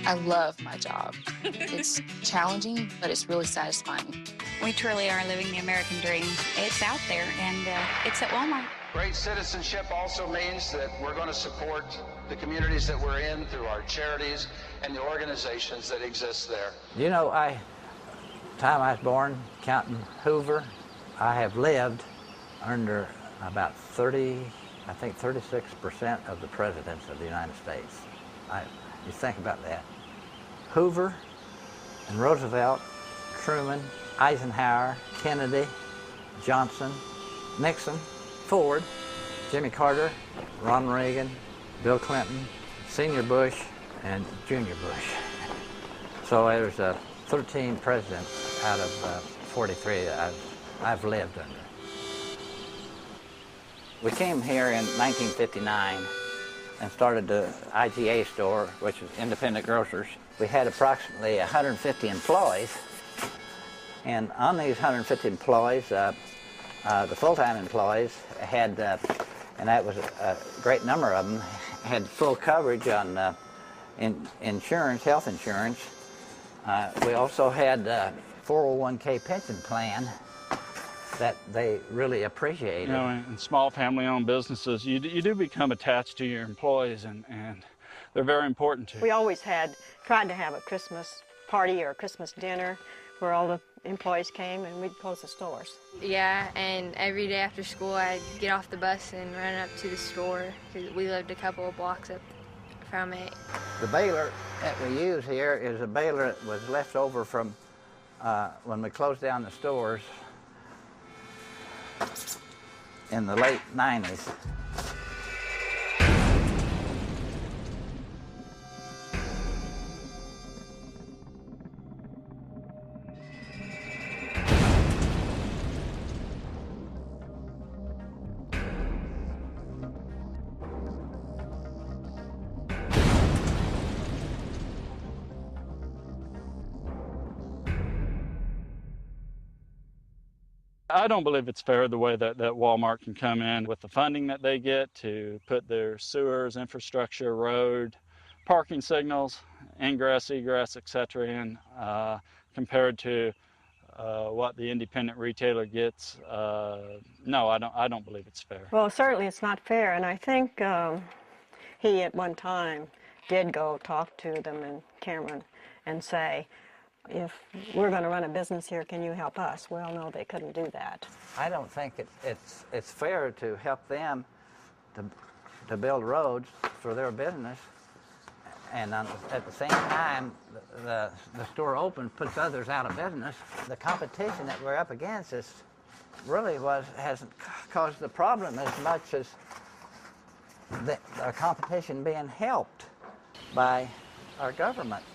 I love my job. It's challenging, but it's really satisfying.
We truly are living the American dream. It's out there, and it's at Walmart.
Great citizenship also means that we're going to support the communities that we're in through our charities and the organizations that exist there.
Time I was born, counting Hoover, I have lived under about 30
I think 36% of the presidents of the United States. You think about that. Hoover and Roosevelt, Truman, Eisenhower, Kennedy, Johnson, Nixon, Ford, Jimmy Carter, Ronald Reagan, Bill Clinton, Senior Bush, and Junior Bush. So there's 13 presidents out of 43 that I've lived under. We came here in 1959 and started the IGA store, which is Independent Grocers. We had approximately 150 employees, and on these 150 employees, the full-time employees had, and that was a great number of them, had full coverage on insurance, health insurance. We also had a 401k pension plan that they really appreciated.
You know, in small family-owned businesses, you do become attached to your employees, and they're very important to you.
We always tried to have a Christmas party or a Christmas dinner where all the employees came and we'd close the stores.
Yeah, and every day after school I'd get off the bus and run up to the store because we lived a couple of blocks up from it.
The baler that we use here is a baler that was left over from when we closed down the stores in the late 90s.
I don't believe it's fair the way that Walmart can come in with the funding that they get to put their sewers, infrastructure, road, parking signals, ingress, egress, etc. in compared to what the independent retailer gets. No, I don't believe it's fair.
Well, certainly it's not fair, and I think he at one time did go talk to them in Cameron and say, if we're going to run a business here, can you help us? Well, no, they couldn't do that.
I don't think it's fair to help them to build roads for their business, and at the same time, the store open puts others out of business. The competition that we're up against really hasn't caused the problem as much as the competition being helped by our government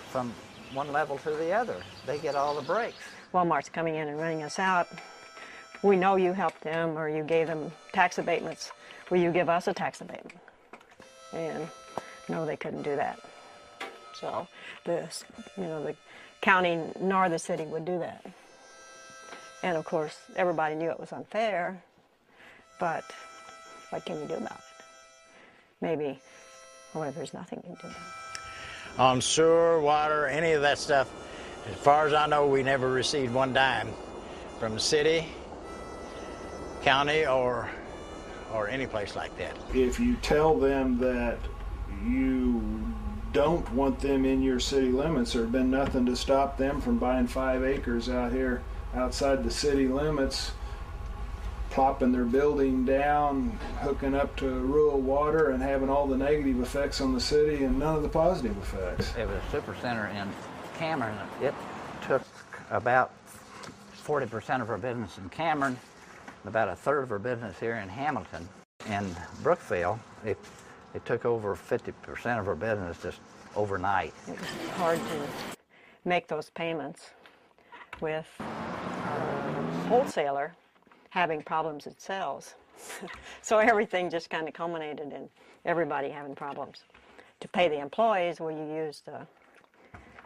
from one level to the other. They get all the breaks.
Walmart's coming in and running us out. We know you helped them or you gave them tax abatements. Will you give us a tax abatement? And no, they couldn't do that. So the county nor the city would do that. And of course, everybody knew it was unfair, but what can you do about it? Maybe, well, there's nothing you can do about it.
On sewer, water, any of that stuff, as far as I know, we never received one dime from the city, county, or any place like that.
If you tell them that you don't want them in your city limits, there's been nothing to stop them from buying 5 acres out here outside the city limits, plopping their building down, hooking up to rural water, and having all the negative effects on the city and none of the positive effects.
It was a supercenter in Cameron. It took about 40% of our business in Cameron, about a third of our business here in Hamilton. In Brookville, it took over 50% of our business just overnight.
It was hard to make those payments with a wholesaler having problems themselves. So everything just kind of culminated in everybody having problems. To pay the employees, well, you used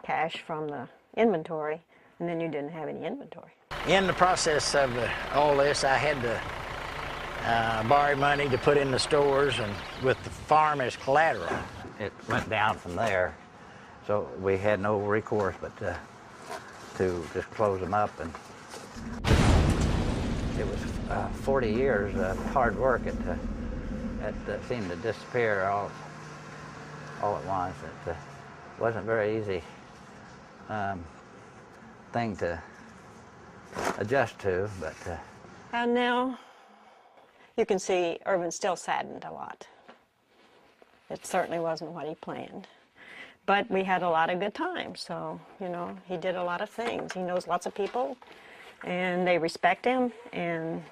cash from the inventory, and then you didn't have any inventory.
In the process of all this, I had to borrow money to put in the stores and with the farm as collateral.
It went down from there, so we had no recourse but to just close them up. And it was 40 years of hard work that seemed to disappear all at once. It wasn't a very easy thing to adjust to, but...
And now, you can see Irvin's still saddened a lot. It certainly wasn't what he planned. But we had a lot of good times, so, you know, he did a lot of things. He knows lots of people, and they respect him, and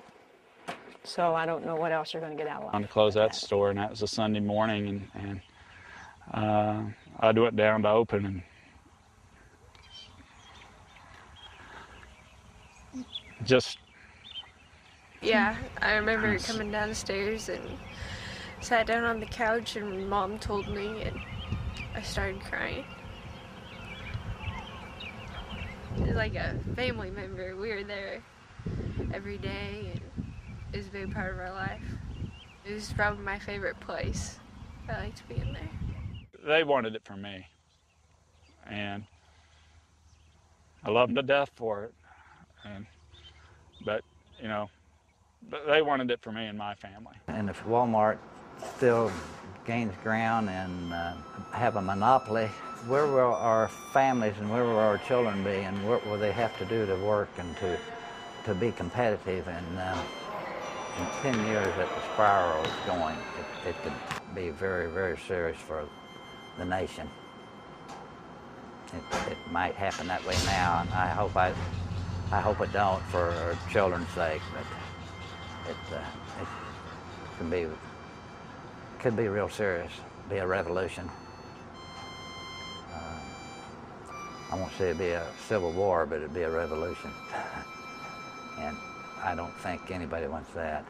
so I don't know what else you're going to get out of
On
it.
to close that store, and that was a Sunday morning, and I went down to open, and just...
Yeah, I remember coming down the stairs and sat down on the couch, and Mom told me, and I started crying. It was like a family member. We were there every day, and it was a big part of our life. It was probably my favorite place. I liked being there.
They wanted it for me, and I love them to death for it. But you know, they wanted it for me and my family.
And if Walmart still gains ground and have a monopoly, where will our families and where will our children be, and what will they have to do to work and to be competitive? And in 10 years that the spiral is going, it could be very, very serious for the nation. It might happen that way now, and I hope it don't for our children's sake, but it could be real serious, be a revolution. I won't say it'd be a civil war, but it'd be a revolution. And I don't think anybody wants that.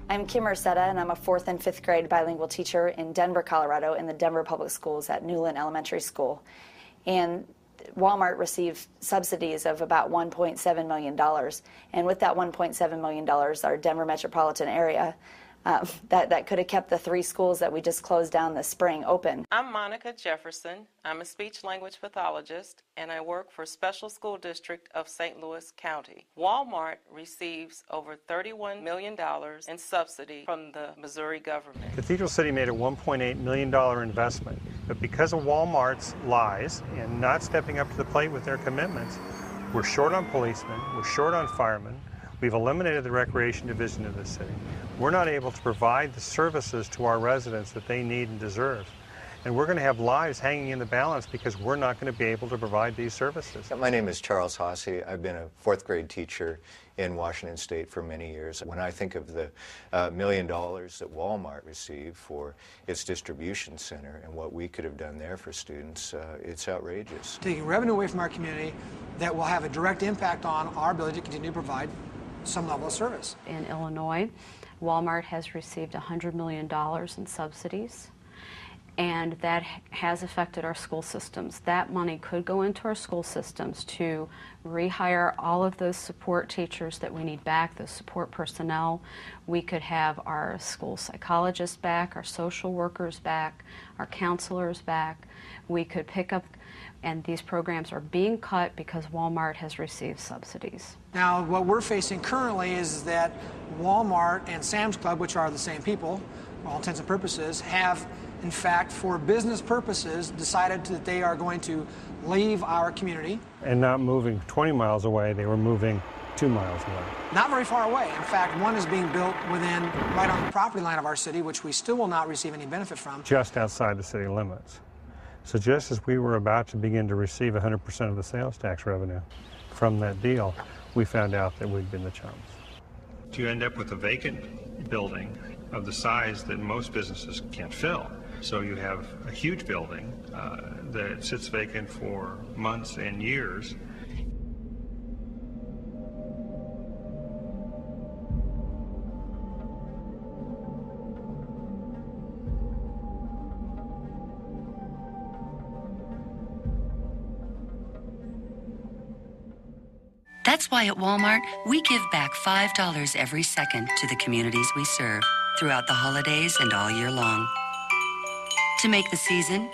I'm Kim Arcetta, and I'm a 4th and 5th grade bilingual teacher in Denver, Colorado, in the Denver Public Schools at Newland Elementary School. And Walmart received subsidies of about $1.7 million. And with that $1.7 million, our Denver metropolitan area, that could have kept the 3 schools that we just closed down this spring open.
I'm Monica Jefferson. I'm a speech-language pathologist, and I work for Special School District of St. Louis County. Walmart receives over $31 million in subsidy from the Missouri government.
Cathedral City made a $1.8 million investment, but because of Walmart's lies and not stepping up to the plate with their commitments, we're short on policemen, we're short on firemen, we've eliminated the recreation division of the city. We're not able to provide the services to our residents that they need and deserve. And we're going to have lives hanging in the balance because we're not going to be able to provide these services.
My name is Charles Hasse. I've been a 4th grade teacher in Washington State for many years. When I think of the $1 million that Walmart received for its distribution center and what we could have done there for students, it's outrageous.
Taking revenue away from our community that will have a direct impact on our ability to continue to provide some level of service.
In Illinois, Walmart has received $100 million in subsidies, and that has affected our school systems. That money could go into our school systems to rehire all of those support teachers that we need back, those support personnel. We could have our school psychologists back, our social workers back, our counselors back. We could pick up, and these programs are being cut because Walmart has received subsidies.
Now, what we're facing currently is that Walmart and Sam's Club, which are the same people, for all intents and purposes, have, in fact, for business purposes, decided that they are going to leave our community.
And not moving 20 miles away, they were moving 2 miles away.
Not very far away. In fact, one is being built within, right on the property line of our city, which we still will not receive any benefit from.
Just outside the city limits. So just as we were about to begin to receive 100% of the sales tax revenue from that deal, we found out that we'd been the chumps. You end up with a vacant building of the size that most businesses can't fill. So you have a huge building that sits vacant for months and years.
That's why at Walmart, we give back $5 every second to the communities we serve throughout the holidays and all year long. To make the season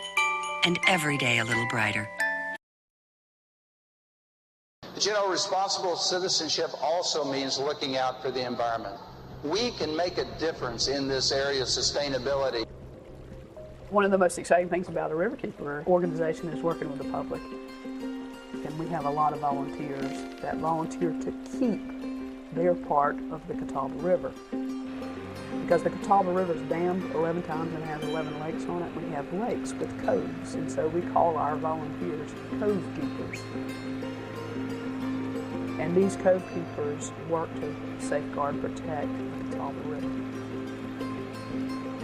and every day a little brighter.
But you know, responsible citizenship also means looking out for the environment. we can make a difference in this area of sustainability.
One of the most exciting things about a Riverkeeper organization is working with the public. And we have a lot of volunteers that volunteer to keep their part of the Catawba River. Because the Catawba River is dammed 11 times and has 11 lakes on it, we have lakes with coves, and so we call our volunteers cove keepers. And these cove keepers work to safeguard and protect the Catawba River.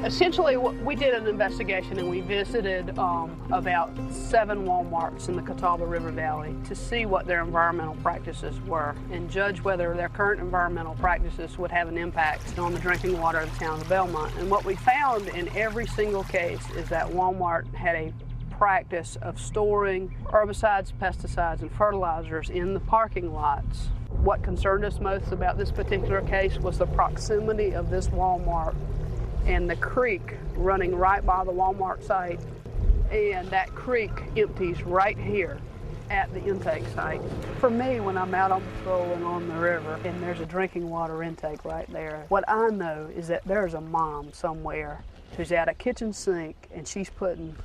Essentially, we did an investigation and we visited about 7 Walmarts in the Catawba River Valley to see what their environmental practices were and judge whether their current environmental practices would have an impact on the drinking water of the town of Belmont. And what we found in every single case is that Walmart had a practice of storing herbicides, pesticides, and fertilizers in the parking lots. What concerned us most about this particular case was the proximity of this Walmart and the creek running right by the Walmart site, and that creek empties right here at the intake site. For me, when I'm out on patrol and on the river and there's a drinking water intake right there, what I know is that there's a mom somewhere who's at a kitchen sink and she's putting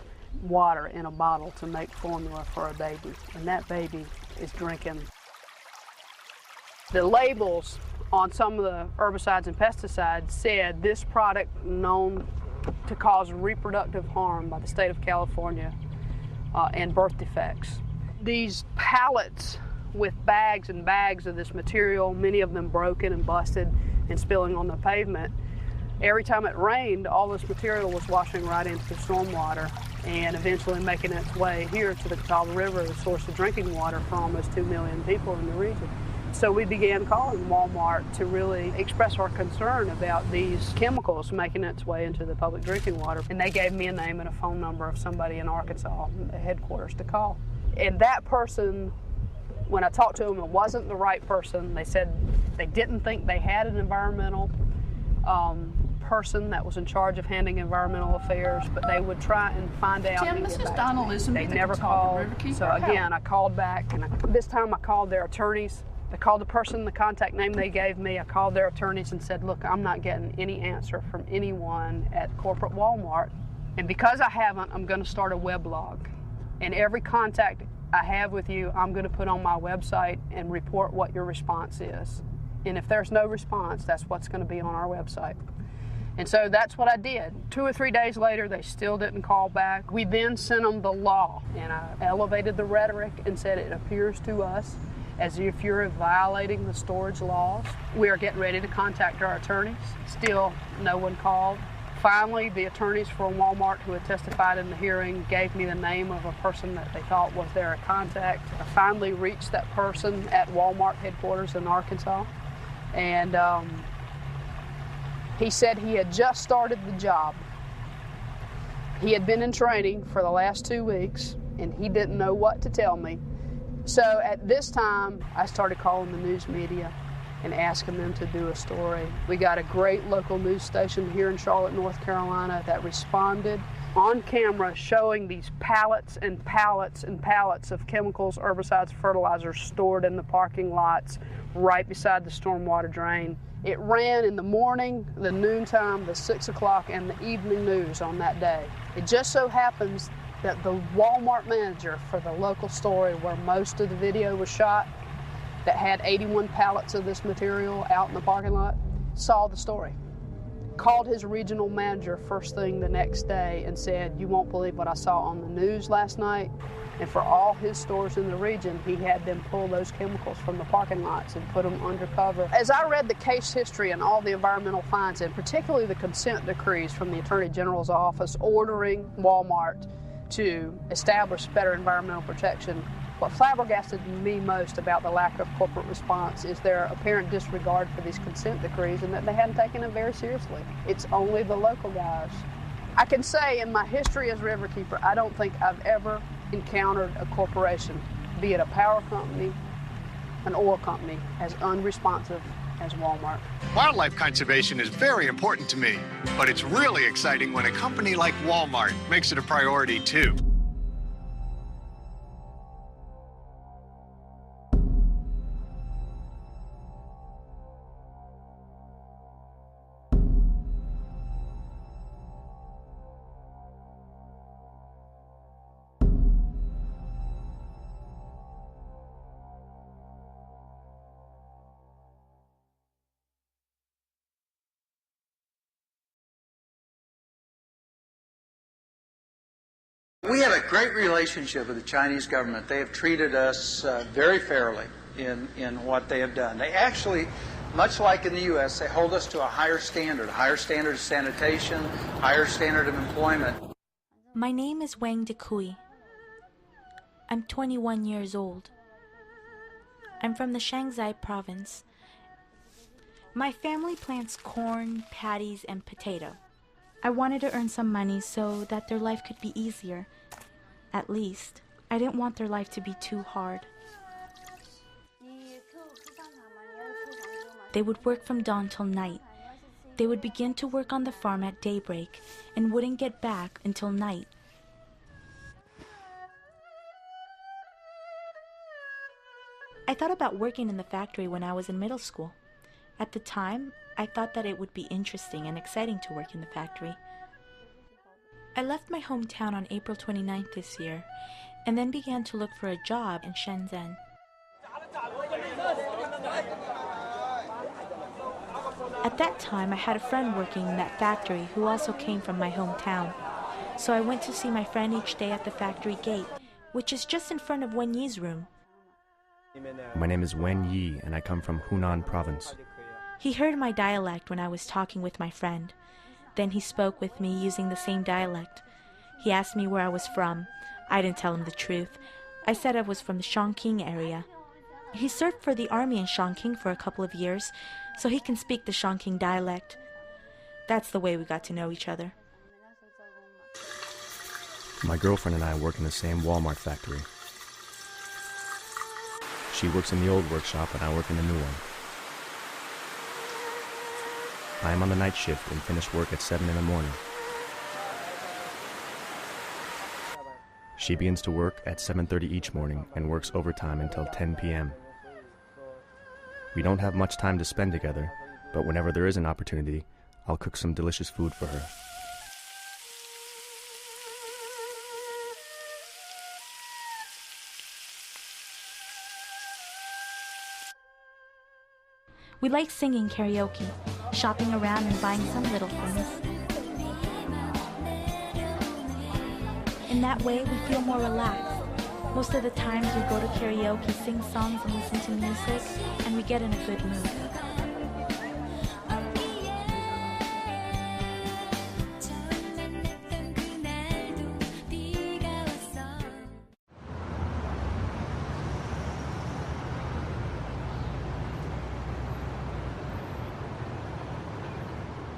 water in a bottle to make formula for a baby, and that baby is drinking. The labels on some of the herbicides and pesticides said this product known to cause reproductive harm by the state of California and birth defects. These pallets with bags and bags of this material, many of them broken and busted and spilling on the pavement, every time it rained, all this material was washing right into the stormwater and eventually making its way here to the Catawba River, the source of drinking water for almost 2 million people in the region. So we began calling Walmart to really express our concern about these chemicals making its way into the public drinking water. And they gave me a name and a phone number of somebody in Arkansas, the headquarters, to call. And that person, when I talked to them, it wasn't the right person. They said they didn't think they had an environmental person that was in charge of handling environmental affairs, but they would try and find out.
Tim, this is Donna Lisson.
They never called. So again, I called back, and this time I called their attorneys. I called the person, the contact name they gave me. I called their attorneys and said, look, I'm not getting any answer from anyone at corporate Walmart. And because I haven't, I'm going to start a weblog. And every contact I have with you, I'm going to put on my website and report what your response is. And if there's no response, that's what's going to be on our website. And so that's what I did. 2 or 3 days later, they still didn't call back. We then sent them the law, and I elevated the rhetoric and said it appears to us as if you're violating the storage laws. We are getting ready to contact our attorneys. Still, no one called. Finally, the attorneys for Walmart who had testified in the hearing gave me the name of a person that they thought was their contact. I finally reached that person at Walmart headquarters in Arkansas, and he said he had just started the job. He had been in training for the last 2 weeks, and he didn't know what to tell me. So at this time, I started calling the news media and asking them to do a story. We got a great local news station here in Charlotte, North Carolina that responded on camera showing these pallets and pallets and pallets of chemicals, herbicides, fertilizers stored in the parking lots right beside the stormwater drain. It ran in the morning, the noontime, the 6 o'clock, and the evening news on that day. It just so happens that the Walmart manager for the local story where most of the video was shot, that had 81 pallets of this material out in the parking lot, saw the story. Called his regional manager first thing the next day and said, you won't believe what I saw on the news last night. And for all his stores in the region, he had them pull those chemicals from the parking lots and put them undercover. As I read the case history and all the environmental fines, and particularly the consent decrees from the Attorney General's office ordering Walmart to establish better environmental protection, what flabbergasted me most about the lack of corporate response is their apparent disregard for these consent decrees and that they hadn't taken it very seriously. It's only the local guys. I can say in my history as riverkeeper, I don't think I've ever encountered a corporation, be it a power company, an oil company, as unresponsive as Walmart.
Wildlife conservation is very important to me, but it's really exciting when a company like Walmart makes it a priority too.
We have a great relationship with the Chinese government. They have treated us very fairly in what they have done. They actually, much like in the U.S., they hold us to a higher standard of sanitation, higher standard of employment.
My name is Wang Decui. I'm 21 years old. I'm from the Shanxi province. My family plants corn, patties, and potato. I wanted to earn some money so that their life could be easier. At least, I didn't want their life to be too hard. They would work from dawn till night. They would begin to work on the farm at daybreak and wouldn't get back until night. I thought about working in the factory when I was in middle school. At the time, I thought that it would be interesting and exciting to work in the factory. I left my hometown on April 29th this year, and then began to look for a job in Shenzhen. At that time, I had a friend working in that factory who also came from my hometown. So I went to see my friend each day at the factory gate, which is just in front of Wen Yi's room.
My name is Wen Yi, and I come from Hunan province.
He heard my dialect when I was talking with my friend. Then he spoke with me using the same dialect. He asked me where I was from. I didn't tell him the truth. I said I was from the Chongqing area. He served for the army in Chongqing for a couple of years, so he can speak the Chongqing dialect. That's the way we got to know each other.
My girlfriend and I work in the same Walmart factory. She works in the old workshop and I work in the new one. I am on the night shift and finish work at 7 in the morning. She begins to work at 7:30 each morning and works overtime until 10 p.m. We don't have much time to spend together, but whenever there is an opportunity, I'll cook some delicious food for her.
We like singing karaoke, shopping around and buying some little things. In that way, we feel more relaxed. Most of the times we go to karaoke, sing songs and listen to music, and we get in a good mood.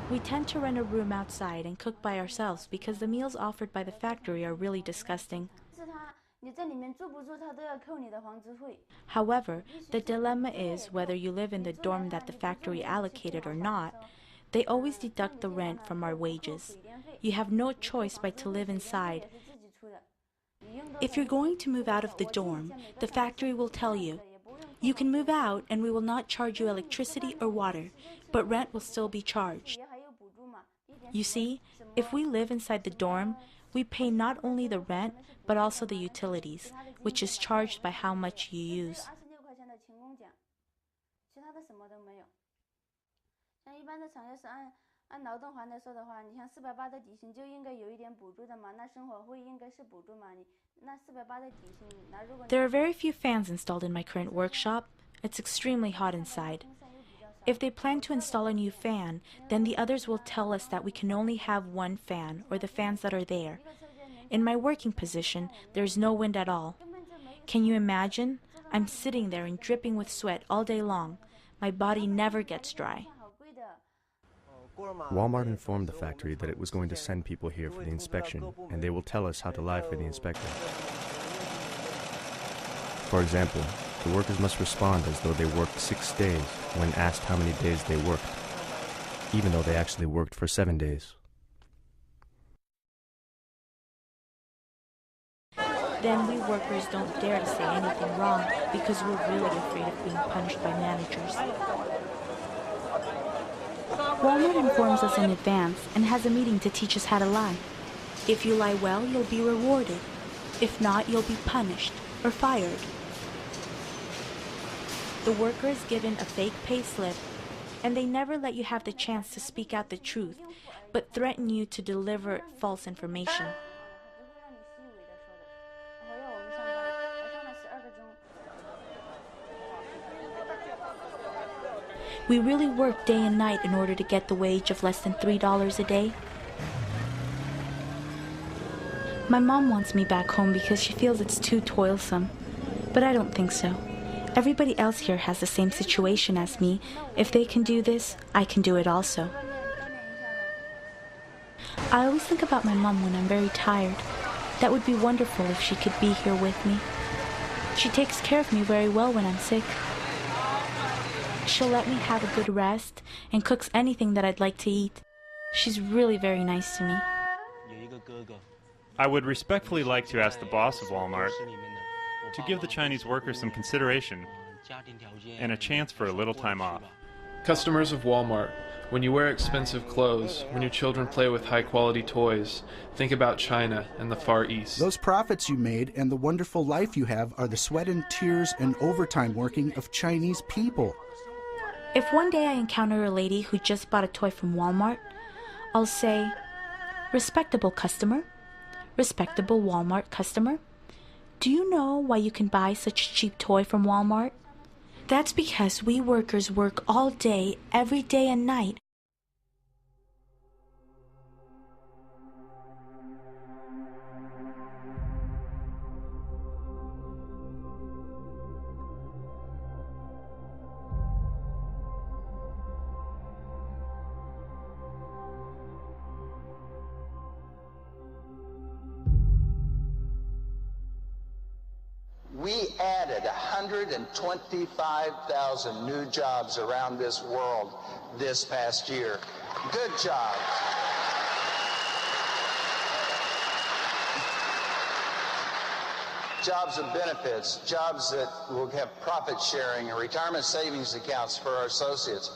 We tend to rent a room outside and cook by ourselves because the meals offered by the factory are really disgusting. However, the dilemma is whether you live in the dorm that the factory allocated or not, they always deduct the rent from our wages. You have no choice but to live inside. If you're going to move out of the dorm, the factory will tell you, you can move out and we will not charge you electricity or water, but rent will still be charged. You see, if we live inside the dorm, we pay not only the rent, but also the utilities, which is charged by how much you use. There are very few fans installed in my current workshop. It's extremely hot inside. If they plan to install a new fan, then the others will tell us that we can only have one fan, or the fans that are there. In my working position, there's no wind at all. Can you imagine? I'm sitting there and dripping with sweat all day long. My body never gets dry.
Walmart informed the factory that it was going to send people here for the inspection, and they will tell us how to lie for the inspector. For example, the workers must respond as though they worked 6 days when asked how many days they worked, even though they actually worked for 7 days.
Then we workers don't dare to say anything wrong because we're really afraid of being punished by managers. Walmart informs us in advance and has a meeting to teach us how to lie. If you lie well, you'll be rewarded. If not, you'll be punished or fired. The worker is given a fake pay slip, and they never let you have the chance to speak out the truth, but threaten you to deliver false information. We really work day and night in order to get the wage of less than $3 a day. My mom wants me back home because she feels it's too toilsome, but I don't think so. Everybody else here has the same situation as me. If they can do this, I can do it also. I always think about my mom when I'm very tired. That would be wonderful if she could be here with me. She takes care of me very well when I'm sick. She'll let me have a good rest and cooks anything that I'd like to eat. She's really very nice to me.
I would respectfully like to ask the boss of Walmart to give the Chinese workers some consideration and a chance for a little time off.
Customers of Walmart, when you wear expensive clothes, when your children play with high-quality toys, think about China and the Far East.
Those profits you made and the wonderful life you have are the sweat and tears and overtime working of Chinese people.
If one day I encounter a lady who just bought a toy from Walmart, I'll say, "Respectable customer, respectable Walmart customer, do you know why you can buy such a cheap toy from Walmart? That's because we workers work all day, every day and night."
We added 125,000 new jobs around this world this past year. Good job. Jobs and benefits, jobs that will have profit sharing and retirement savings accounts for our associates.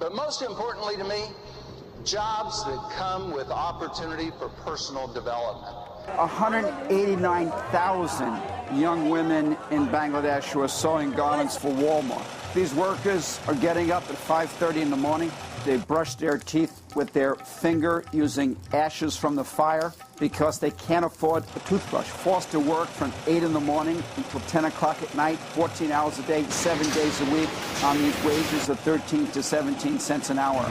But most importantly to me, jobs that come with opportunity for personal development.
189,000 young women in Bangladesh who are sewing garments for Walmart. These workers are getting up at 5:30 in the morning. They brush their teeth with their finger using ashes from the fire because they can't afford a toothbrush. Forced to work from 8 in the morning until 10 o'clock at night, 14 hours a day, 7 days a week on these wages of 13 to 17 cents an hour.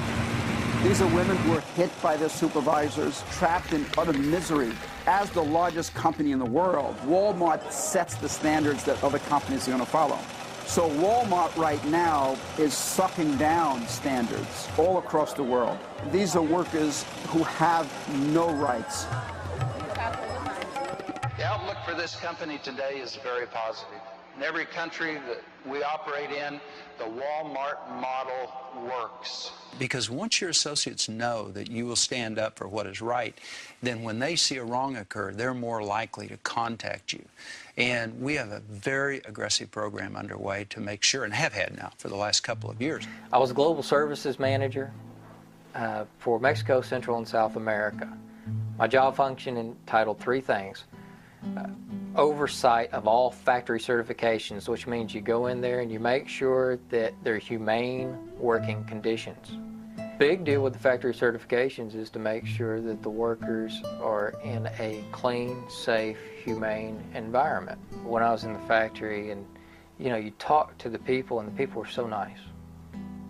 These are women who are hit by their supervisors, trapped in utter misery. As the largest company in the world, Walmart sets the standards that other companies are going to follow. So Walmart right now is sucking down standards all across the world. These are workers who have no rights.
The outlook for this company today is very positive. In every country that we operate in, the Walmart model works.
Because once your associates know that you will stand up for what is right, then when they see a wrong occur, they're more likely to contact you. And we have a very aggressive program underway to make sure, and have had now for the last couple of years.
I was a global services manager for Mexico, Central, and South America. My job function entitled 3 things. Oversight of all factory certifications, which means you go in there and you make sure that they're humane working conditions. Big deal with the factory certifications is to make sure that the workers are in a clean, safe, humane environment. When I was in the factory and you talk to the people and the people were so nice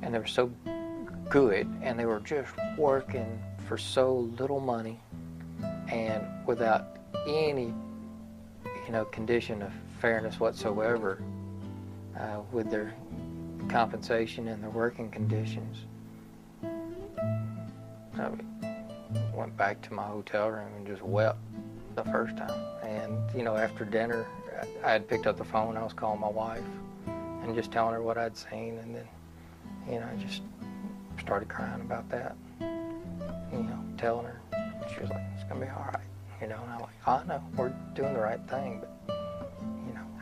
and they were so good and they were just working for so little money and without any condition of fairness whatsoever with their compensation and their working conditions. I went back to my hotel room and just wept the first time. And, after dinner, I had picked up the phone, I was calling my wife and just telling her what I'd seen, and then, I just started crying about that, telling her. She was like, "It's gonna be all right." And I'm like, "I know, we're doing the right thing," but,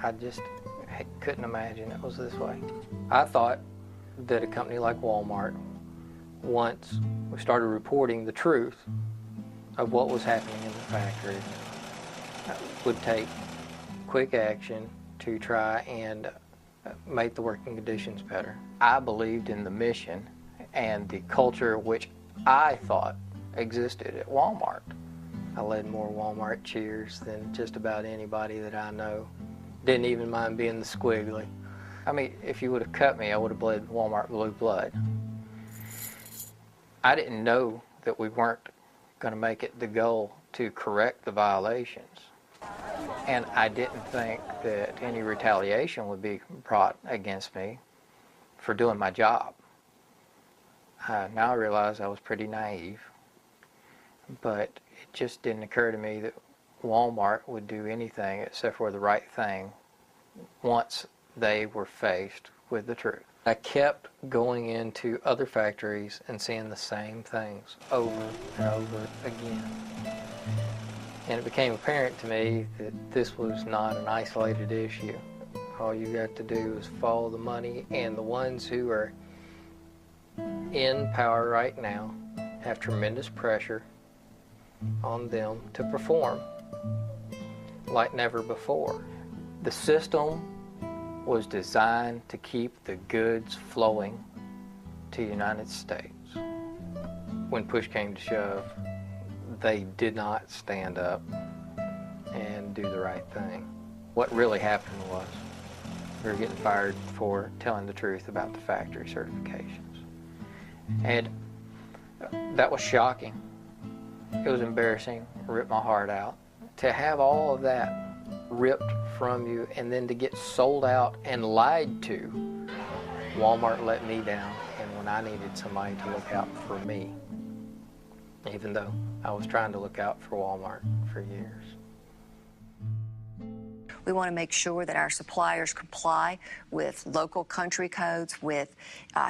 I just couldn't imagine it was this way. I thought that a company like Walmart, once we started reporting the truth of what was happening in the factory, would take quick action to try and make the working conditions better. I believed in the mission and the culture which I thought existed at Walmart. I led more Walmart cheers than just about anybody that I know. Didn't even mind being the squiggly. I mean, if you would have cut me, I would have bled Walmart blue blood. I didn't know that we weren't going to make it the goal to correct the violations. And I didn't think that any retaliation would be brought against me for doing my job. Now I realize I was pretty naive, but it just didn't occur to me that Walmart would do anything except for the right thing once they were faced with the truth. I kept going into other factories and seeing the same things over and over again. And it became apparent to me that this was not an isolated issue. All you got to do is follow the money, and the ones who are in power right now have tremendous pressure on them to perform like never before. The system was designed to keep the goods flowing to the United States. When push came to shove, they did not stand up and do the right thing. What really happened was we were getting fired for telling the truth about the factory certifications. And that was shocking. It was embarrassing. It ripped my heart out. To have all of that ripped from you and then to get sold out and lied to, Walmart let me down, and when I needed somebody to look out for me, even though I was trying to look out for Walmart for years.
We want to make sure that our suppliers comply with local country codes, with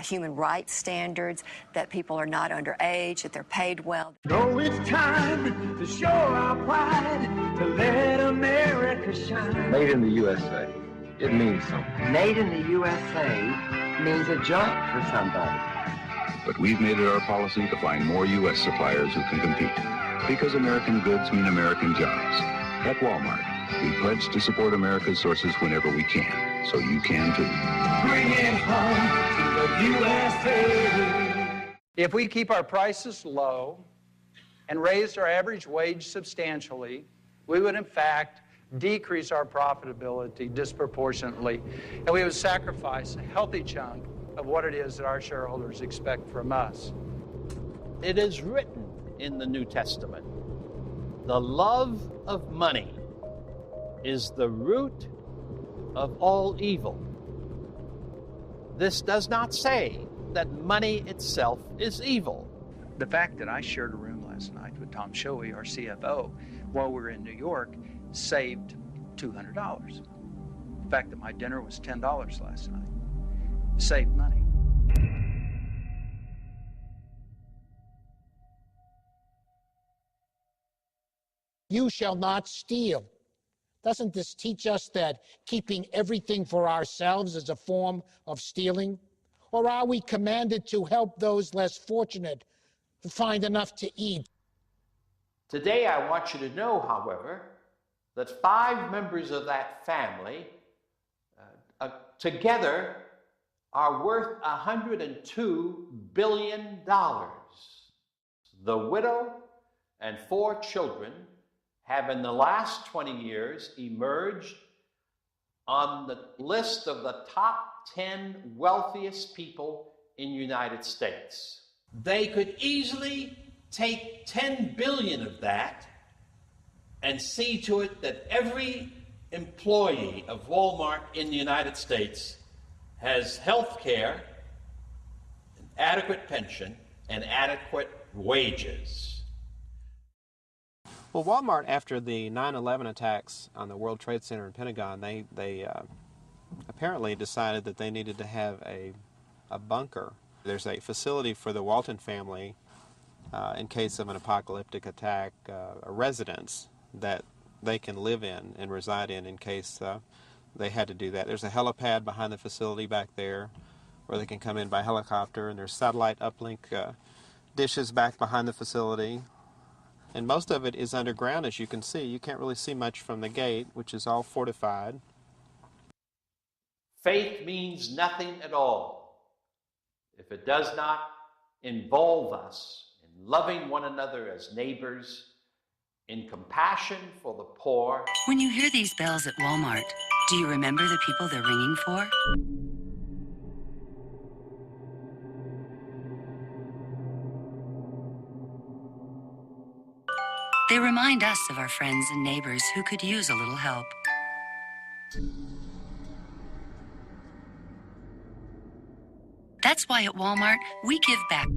human rights standards, that people are not underage, that they're paid well.
So it's time to show our pride, to let America shine.
Made in the USA, it means something.
Made in the USA means a job for somebody.
But we've made it our policy to find more U.S. suppliers who can compete. Because American goods mean American jobs. At Walmart, we pledge to support America's sources whenever we can, so you can too.
Bring it home to the USA.
If we keep our prices low and raise our average wage substantially, we would in fact decrease our profitability disproportionately, and we would sacrifice a healthy chunk of what it is that our shareholders expect from us.
It is written in the New Testament, the love of money is the root of all evil. This does not say that money itself is evil.
The fact that I shared a room last night with Tom Shoei, our CFO, while we were in New York, saved $200. The fact that my dinner was $10 last night saved money.
You shall not steal. Doesn't this teach us that keeping everything for ourselves is a form of stealing? Or are we commanded to help those less fortunate to find enough to eat?
Today I want you to know, however, that 5 members of that family together are worth $102 billion. The widow and 4 children have in the last 20 years emerged on the list of the top 10 wealthiest people in the United States. They could easily take 10 billion of that and see to it that every employee of Walmart in the United States has health care, an adequate pension, and adequate wages.
Well, Walmart, after the 9/11 attacks on the World Trade Center and Pentagon, they apparently decided that they needed to have a bunker. There's a facility for the Walton family in case of an apocalyptic attack, a residence that they can live in and reside in case they had to do that. There's a helipad behind the facility back there where they can come in by helicopter, and there's satellite uplink dishes back behind the facility. And most of it is underground, as you can see. You can't really see much from the gate, which is all fortified.
Faith means nothing at all if it does not involve us in loving one another as neighbors, in compassion for the poor.
When you hear these bells at Walmart, do you remember the people they're ringing for? They remind us of our friends and neighbors who could use a little help. That's why at Walmart, we give back.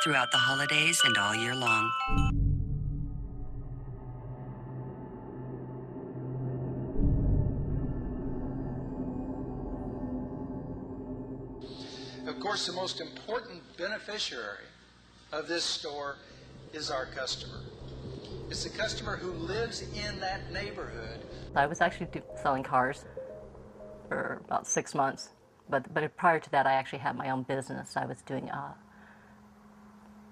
Throughout the holidays and all year long.
Of course, the most important beneficiary of this store is our customer. It's the customer who lives in that neighborhood.
I was actually selling cars for about 6 months, but prior to that, I actually had my own business. I was doing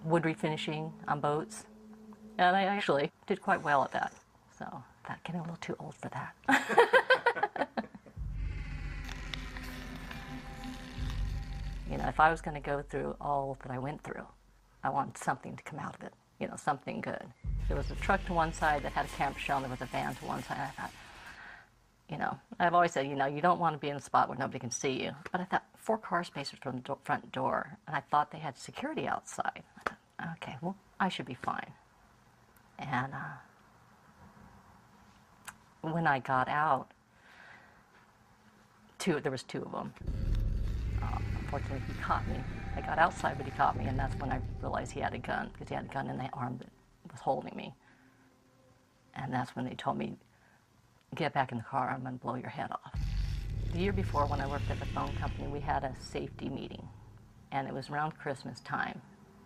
wood refinishing on boats, and I actually did quite well at that. So that getting a little too old for that. You know, if I was going to go through all that I went through, I wanted something to come out of it. You know, something good. There was a truck to one side that had a camper shell, and there was a van to one side. I thought, you know, I've always said, you know, you don't want to be in a spot where nobody can see you. But I thought 4 car spaces from the front door, and I thought they had security outside. I thought, okay, well, I should be fine. And when I got out, there was 2 of them. Unfortunately, he caught me. I got outside, but he caught me, and that's when I realized he had a gun, because he had a gun in the arm that was holding me. And that's when they told me, get back in the car, I'm going to blow your head off. The year before, when I worked at the phone company, we had a safety meeting, and it was around Christmas time,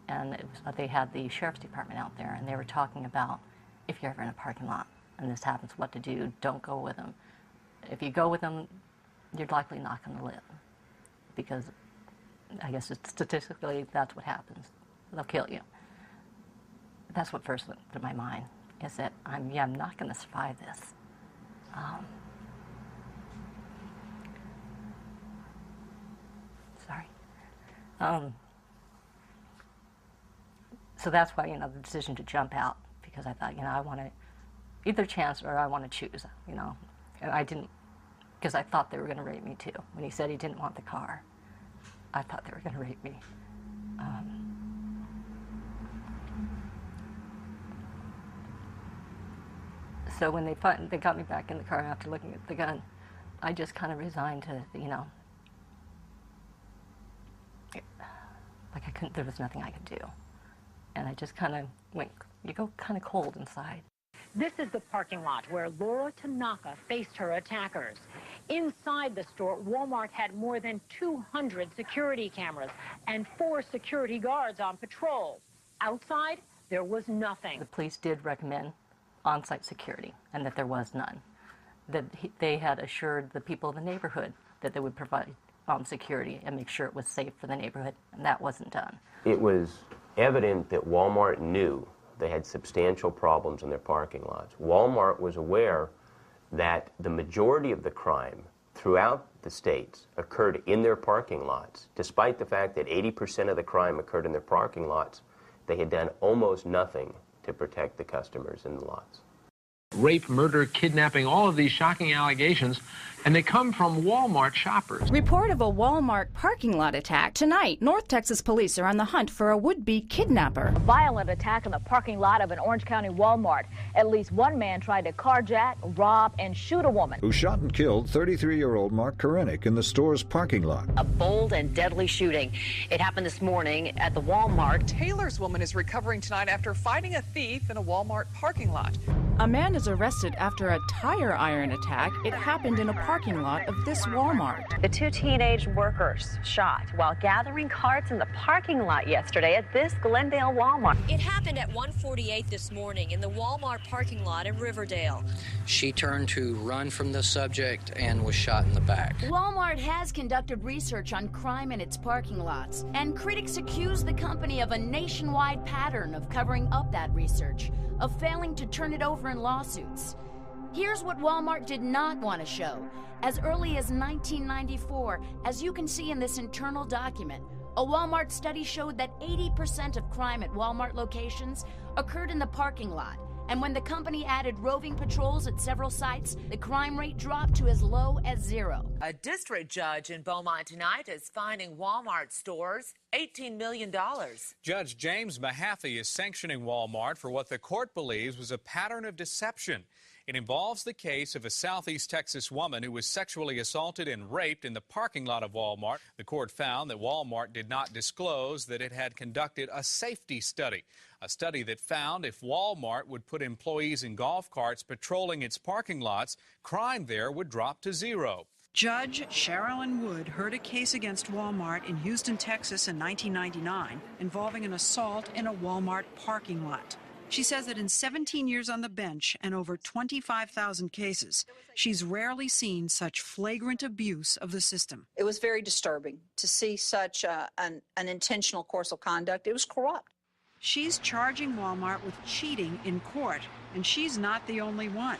and they had the sheriff's department out there, and they were talking about if you're ever in a parking lot and this happens, what to do. Don't go with them. If you go with them, you're likely not going to live, because I guess statistically that's what happens. They'll kill you. That's what first went through my mind, is that I'm not going to survive this. So that's why, you know, the decision to jump out, because I thought, you know, I want to either chance or I want to choose, you know. And I didn't, because I thought they were going to rape me too. When he said he didn't want the car, I thought they were going to rape me. So when they got me back in the car after looking at the gun, I just kind of resigned to, you know, like there was nothing I could do. And I just kind of you go kind of cold inside.
This is the parking lot where Laura Tanaka faced her attackers. Inside the store, Walmart had more than 200 security cameras and 4 security guards on patrol. Outside, there was nothing.
The police did recommend on-site security, and that there was none. That they had assured the people of the neighborhood that they would provide security and make sure it was safe for the neighborhood, and that wasn't done.
It was evident that Walmart knew they had substantial problems in their parking lots. Walmart was aware that the majority of the crime throughout the states occurred in their parking lots. Despite the fact that 80% of the crime occurred in their parking lots, they had done almost nothing to protect the customers in the lots.
Rape, murder, kidnapping, all of these shocking allegations, and they come from Walmart shoppers.
Report of a Walmart parking lot attack. Tonight, North Texas police are on the hunt for a would-be kidnapper.
A violent attack in the parking lot of an Orange County Walmart. At least one man tried to carjack, rob, and shoot a woman.
Who shot and killed 33-year-old Mark Korenick in the store's parking lot.
A bold and deadly shooting. It happened this morning at the Walmart.
Taylor's woman is recovering tonight after fighting a thief in a Walmart parking lot.
A man is arrested after a tire iron attack. It happened in a parking lot of this Walmart.
The 2 teenage workers shot while gathering carts in the parking lot yesterday at this Glendale Walmart.
It happened at 1:48 this morning in the Walmart parking lot in Riverdale.
She turned to run from the subject and was shot in the back.
Walmart has conducted research on crime in its parking lots, and critics accuse the company of a nationwide pattern of covering up that research, of failing to turn it over in lawsuits. Here's what Walmart did not want to show. As early as 1994, as you can see in this internal document, a Walmart study showed that 80% of crime at Walmart locations occurred in the parking lot. And when the company added roving patrols at several sites, the crime rate dropped to as low as 0.
A district judge in Beaumont tonight is fining Walmart stores $18 million.
Judge James Mahaffey is sanctioning Walmart for what the court believes was a pattern of deception. It involves the case of a Southeast Texas woman who was sexually assaulted and raped in the parking lot of Walmart. The court found that Walmart did not disclose that it had conducted a safety study, a study that found if Walmart would put employees in golf carts patrolling its parking lots, crime there would drop to 0.
Judge Sherilyn Wood heard a case against Walmart in Houston, Texas in 1999 involving an assault in a Walmart parking lot. She says that in 17 years on the bench and over 25,000 cases, she's rarely seen such flagrant abuse of the system.
It was very disturbing to see such an intentional course of conduct. It was corrupt.
She's charging Walmart with cheating in court, and she's not the only one.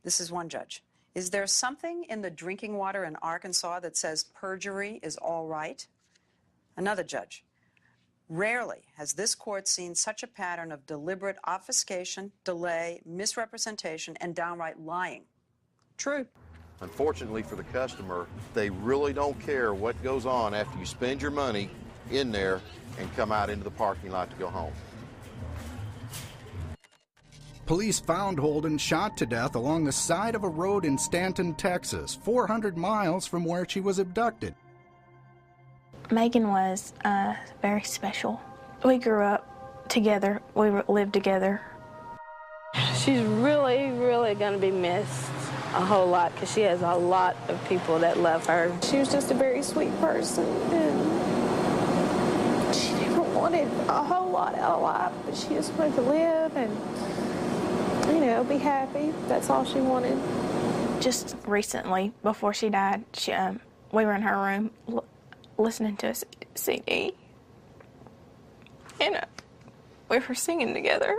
This is one judge. Is there something in the drinking water in Arkansas that says perjury is all right? Another judge. Rarely has this court seen such a pattern of deliberate obfuscation, delay, misrepresentation, and downright lying. True.
Unfortunately for the customer, they really don't care what goes on after you spend your money in there and come out into the parking lot to go home.
Police found Holden shot to death along the side of a road in Stanton, Texas, 400 miles from where she was abducted.
Megan was very special. We grew up together. We lived together.
She's really, really going to be missed a whole lot because she has a lot of people that love her. She was just a very sweet person, and she never wanted a whole lot out of life, but she just wanted to live and, you know, be happy. That's all she wanted.
Just recently, before she died, we were in her room listening to a CD, and we were singing together,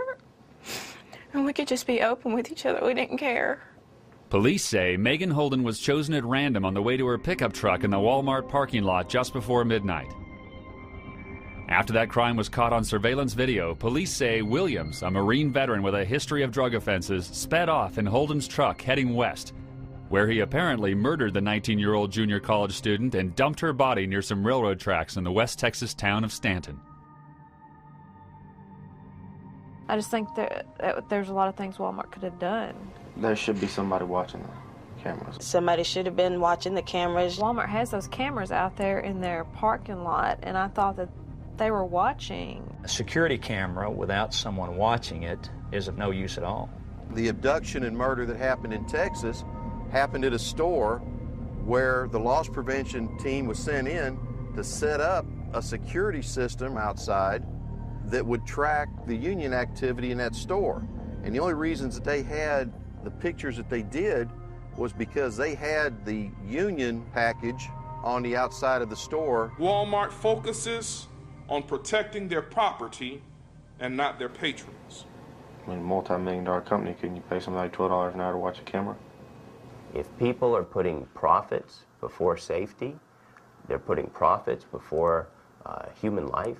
and we could just be open with each other. We didn't care.
Police say Megan Holden was chosen at random on the way to her pickup truck in the Walmart parking lot just before midnight. After that crime was caught on surveillance video, police say Williams, a Marine veteran with a history of drug offenses, sped off in Holden's truck heading west, where he apparently murdered the 19-year-old junior college student and dumped her body near some railroad tracks in the West Texas town of Stanton.
I just think that there's a lot of things Walmart could have done.
There should be somebody watching the cameras.
Somebody should have been watching the cameras. Walmart has those cameras out there in their parking lot, and I thought that they were watching.
A security camera without someone watching it is of no use at all.
The abduction and murder that happened in Texas happened at a store where the loss prevention team was sent in to set up a security system outside that would track the union activity in that store. And the only reasons that they had the pictures that they did was because they had the union package on the outside of the store.
Walmart focuses on protecting their property and not their patrons.
I mean, a multi-million-dollar company, couldn't you pay somebody $12 an hour to watch a camera?
If people are putting profits before safety, they're putting profits before human life,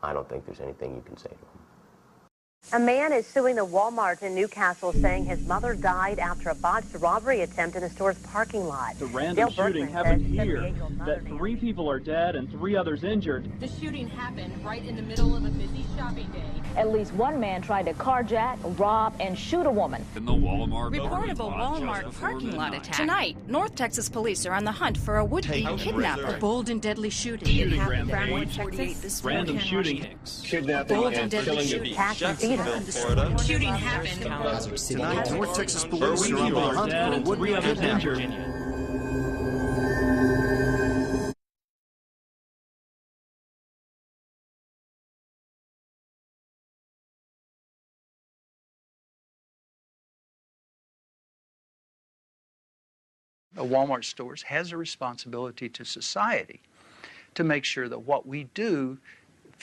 I don't think there's anything you can say to them.
A man is suing the Walmart in Newcastle, saying his mother died after a botched robbery attempt in the store's parking lot.
The random shooting happened here, that 3 people are dead and 3 others injured.
The shooting happened right in the middle of a busy shopping day. At least one man tried to carjack, rob, and shoot a woman.
In the Walmart
Report of a Walmart parking lot attack. Tonight, North Texas police are on the hunt for a would-be kidnapper. A bold and deadly shooting. It happened around 1:48 this morning.
Random shooting, kidnapping,
Bold and deadly
killing
shooting.
Florida.
Shooting happened.
Tonight, North Texas police are on the hunt for a would-be kidnapper.
The Walmart stores has a responsibility to society to make sure that what we do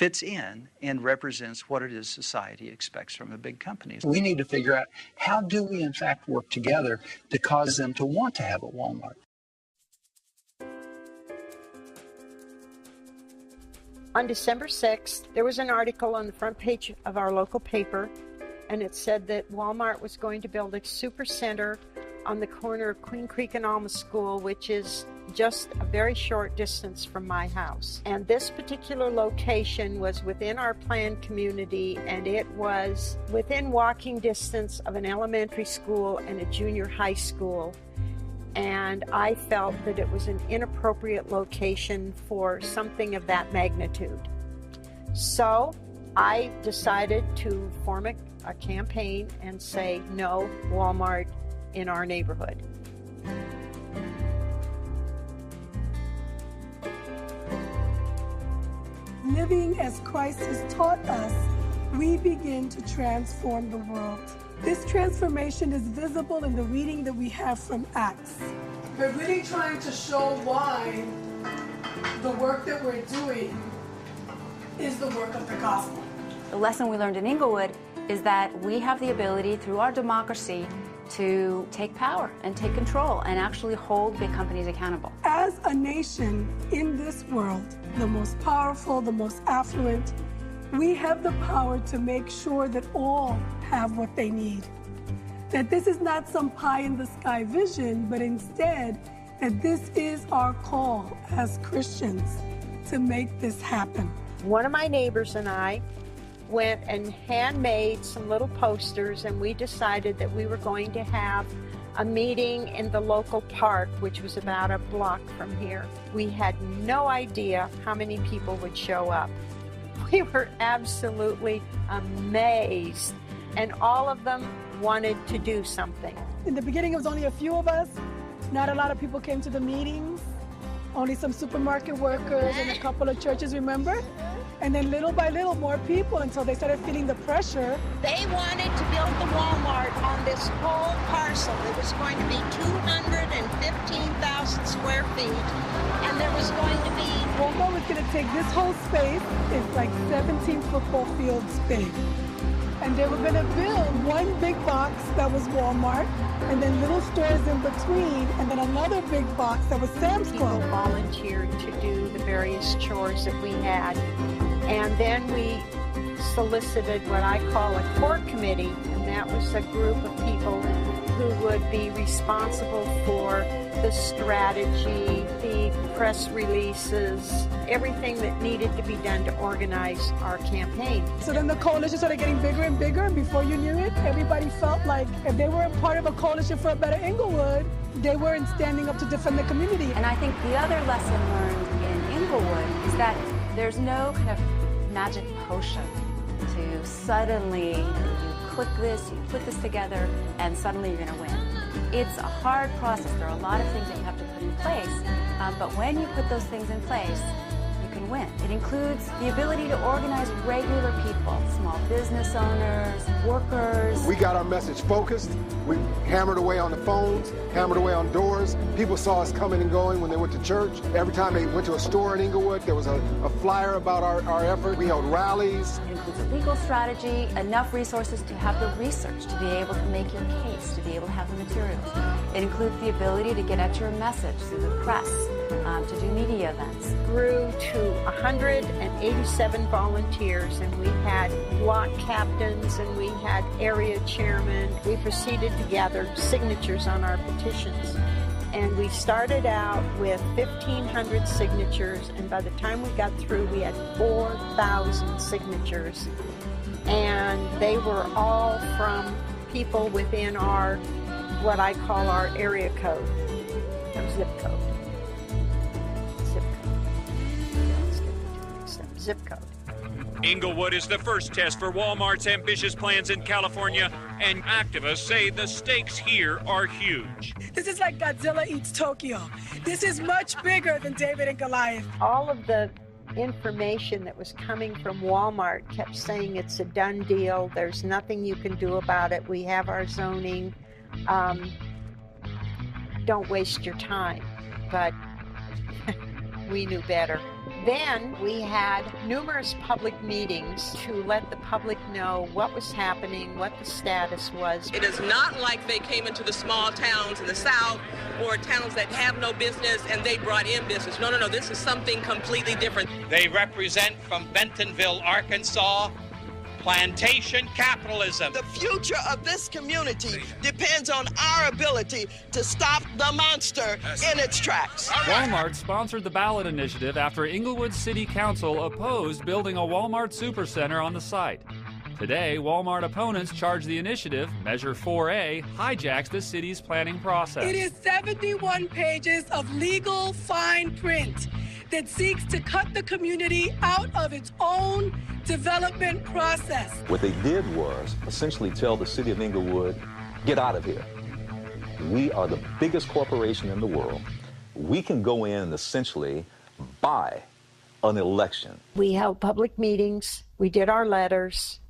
fits in and represents what it is society expects from a big company. We need to figure out, how do we in fact work together to cause them to want to have a Walmart?
On December 6th, there was an article on the front page of our local paper, and it said that Walmart was going to build a super center on the corner of Queen Creek and Alma School, which is just a very short distance from my house. And this particular location was within our planned community, and it was within walking distance of an elementary school and a junior high school. And I felt that it was an inappropriate location for something of that magnitude. So I decided to form a campaign and say no Walmart in our neighborhood.
Living as Christ has taught us, we begin to transform the world. This transformation is visible in the reading that we have from Acts. We're really trying to show why the work that we're doing is the work of the gospel.
The lesson we learned in Inglewood is that we have the ability, through our democracy, to take power and take control and actually hold big companies accountable.
As a nation in this world, the most powerful, the most affluent, we have the power to make sure that all have what they need. That this is not some pie-in-the-sky vision, but instead that this is our call as Christians to make this happen.
One of my neighbors and I went and handmade some little posters, and we decided that we were going to have a meeting in the local park, which was about a block from here. We had no idea how many people would show up. We were absolutely amazed, and all of them wanted to do something.
In the beginning, it was only a few of us. Not a lot of people came to the meetings. Only some supermarket workers and a couple of churches, remember? And then little by little, more people until they started feeling the pressure.
They wanted to build the Walmart on this whole parcel. It was going to be 215,000 square feet, and there was going to be...
Walmart was going to take this whole space. It's like 17 football fields big. And they were going to build one big box that was Walmart, and then little stores in between, and then another big box that was Sam's Club.
People volunteered to do the various chores that we had. And then we solicited what I call a core committee, and that was a group of people who would be responsible for the strategy, the press releases, everything that needed to be done to organize our campaign.
So then the coalition started getting bigger and bigger, and before you knew it, everybody felt like if they weren't part of a coalition for a better Inglewood, they weren't standing up to defend the community.
And I think the other lesson learned in Inglewood is that there's no kind of magic potion to suddenly, you click this together, and suddenly you're going to win. It's a hard process. There are a lot of things that you have to put in place, but when you put those things in place, you can win. It includes the ability to organize regular people, small business owners, workers.
We got our message focused. We hammered away on the phones, hammered away on doors. People saw us coming and going when they went to church. Every time they went to a store in Inglewood, there was a flyer about our effort. We held rallies.
It includes a legal strategy, enough resources to have the research, to be able to make your case, to be able to have the materials. It includes the ability to get at your message through the press, to do media events.
Grew to 187 volunteers, and we had block captains and we had area chairmen. We proceeded to gather signatures on our petitions, and we started out with 1,500 signatures, and by the time we got through, we had 4,000 signatures, and they were all from people within our, what I call our area code, our zip code. Zip code.
Inglewood is the first test for Walmart's ambitious plans in California, and activists say the stakes here are huge.
This is like Godzilla eats Tokyo. This is much bigger than David and Goliath.
All of the information that was coming from Walmart kept saying it's a done deal. There's nothing you can do about it. We have our zoning. Don't waste your time. But we knew better. Then we had numerous public meetings to let the public know what was happening, what the status was.
It is not like they came into the small towns in the South or towns that have no business and they brought in business. No, this is something completely different.
They represent from Bentonville, Arkansas, plantation capitalism.
The future of this community depends on our ability to stop the monster in its tracks.
Walmart sponsored the ballot initiative after Inglewood City Council opposed building a Walmart supercenter on the site. Today, Walmart opponents charge the initiative, Measure 4A, hijacks the city's planning process.
It is 71 pages of legal fine print that seeks to cut the community out of its own development process.
What they did was essentially tell the city of Inglewood, get out of here. We are the biggest corporation in the world. We can go in and essentially buy an election.
We held public meetings, we did our letters,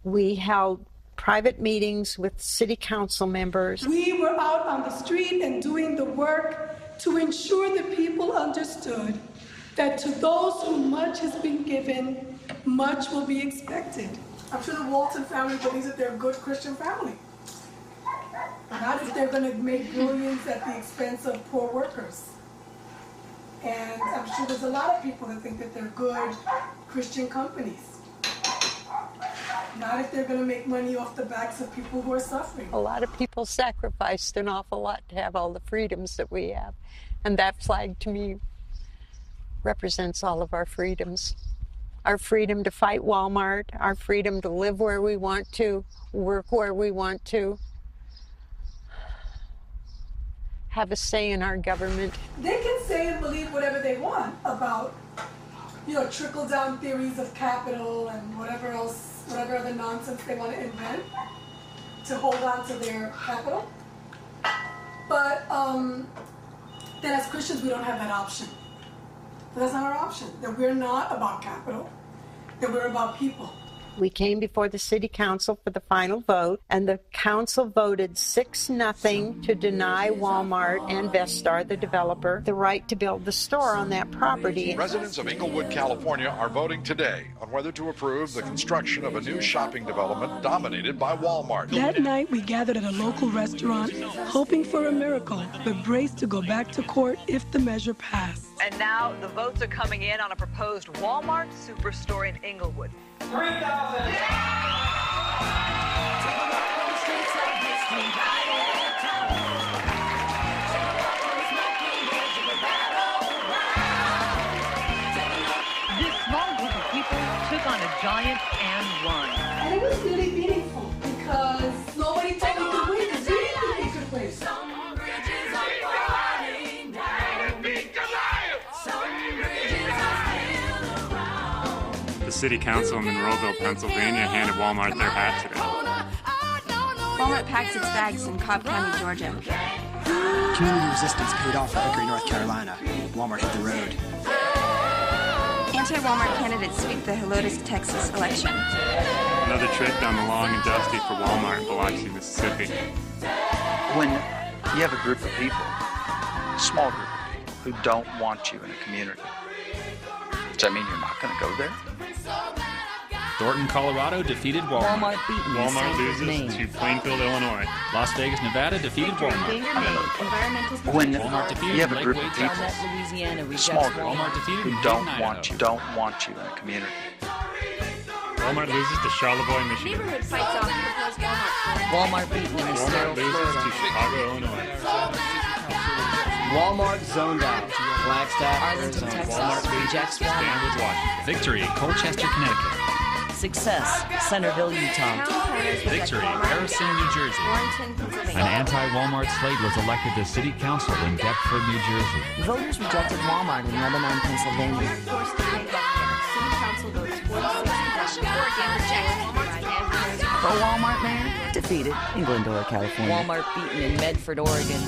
we held private meetings with city council members.
We were out on the street and doing the work to ensure the people understood that to those whom much has been given, much will be expected.
I'm sure the Walton family believes that they're a good Christian family.
Not if they're going to make billions at the expense of poor workers. And I'm sure there's a lot of people that think that they're good Christian companies. Not if they're going to make money off the backs of people who are suffering.
A lot of people sacrificed an awful lot to have all the freedoms that we have. And that flag, to me, represents all of our freedoms. Our freedom to fight Walmart, our freedom to live where we want to, work where we want to, have a say in our government.
They can say and believe whatever they want about, trickle-down theories of capital and whatever other nonsense they want to invent to hold on to their capital. But then as Christians, we don't have that option. But that's not our option, that we're not about capital, that we're about people.
We came before the city council for the final vote, and the council voted 6-0 to deny Walmart and Vestar, the developer, the right to build the store on that property.
Residents of Inglewood, California are voting today on whether to approve the construction of a new shopping development dominated by Walmart.
That night, we gathered at a local restaurant, hoping for a miracle, but braced to go back to court if the measure passed.
And now the votes are coming in on a proposed Walmart superstore in Inglewood.
3,000.
This small group of people took on a giant and won.
And it was really meaningful because nobody thought we could win. Because we didn't think we could win.
The City Council in Monroeville, Pennsylvania handed Walmart their hat today.
Walmart packed its bags in Cobb County, Georgia.
Community resistance paid off at Hickory, North Carolina. Walmart hit the road.
Anti-Walmart candidates sweep the Helotes, Texas election.
Another trip down the long and dusty for Walmart in Biloxi, Mississippi.
When you have a group of people, a small group of people, who don't want you in a community, does that mean you're not going to go there?
Thornton, Colorado defeated Walmart.
Walmart loses to Plainfield, Illinois.
Las Vegas, Nevada defeated Walmart.
When
Walmart defeated
you have a group of
Lakeway,
people,
Texas.
small group,
Walmart defeated
who don't want you in a community.
Walmart loses to Charlevoix, Michigan.
Neighborhood fights on proposed Walmart.
Walmart beaten in
Walmart loses to Chicago, Illinois.
Walmart zoned out. Flagstaff,
Arlington,
Arizona.
Texas.
Walmart
rejects
loses to Stanwood, Washington.
Victory, Colchester, Connecticut.
Success, Centerville, Utah.
Victory, Harrison, New Jersey. An anti-Walmart slate was elected to city council in Deptford, New Jersey.
Voters rejected Walmart in Lebanon, Pennsylvania. Pro Walmart man defeated in Glendora, California. Walmart beaten in Medford, Oregon.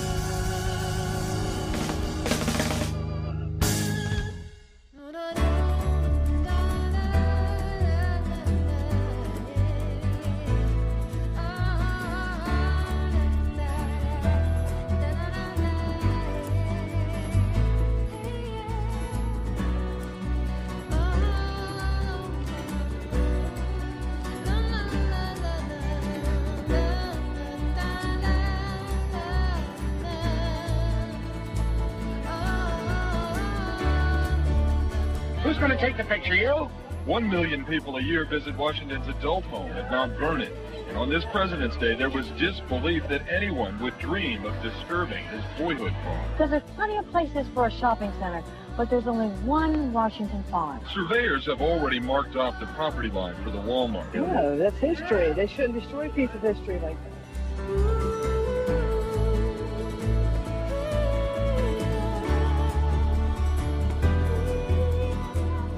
to take the picture, you? 1 million people a year visit Washington's adult home at Mount Vernon. And on this President's Day, there was disbelief that anyone would dream of disturbing his boyhood farm.
Because there's plenty of places for a shopping center, but there's only one Washington farm.
Surveyors have already marked off the property line for the Walmart.
No, that's history. They shouldn't destroy a piece of history like that.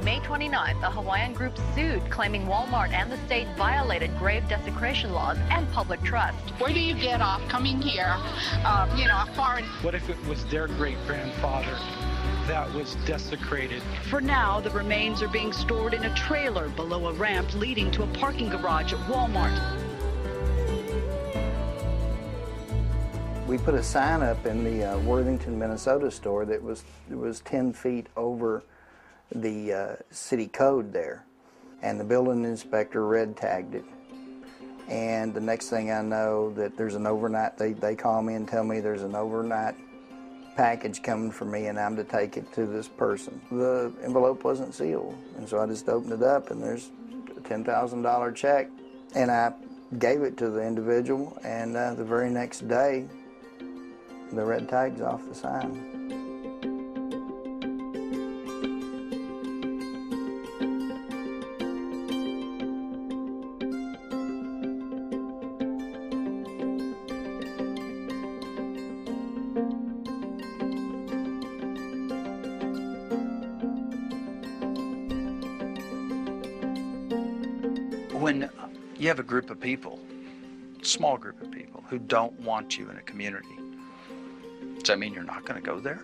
May 29th, a Hawaiian group sued, claiming Walmart and the state violated grave desecration laws and public trust.
Where do you get off coming here, a foreign...
What if it was their great-grandfather that was desecrated?
For now, the remains are being stored in a trailer below a ramp leading to a parking garage at Walmart.
We put a sign up in the Worthington, Minnesota store that was 10 feet over the city code there, and the building inspector red tagged it. And the next thing I know, that there's an overnight, they call me and tell me there's an overnight package coming for me and I'm to take it to this person. The envelope wasn't sealed, and so I just opened it up and there's a $10,000 check, and I gave it to the individual, and the very next day the red tag's off the sign.
When you have a group of people, small group of people, who don't want you in a community, does that mean you're not going to go there?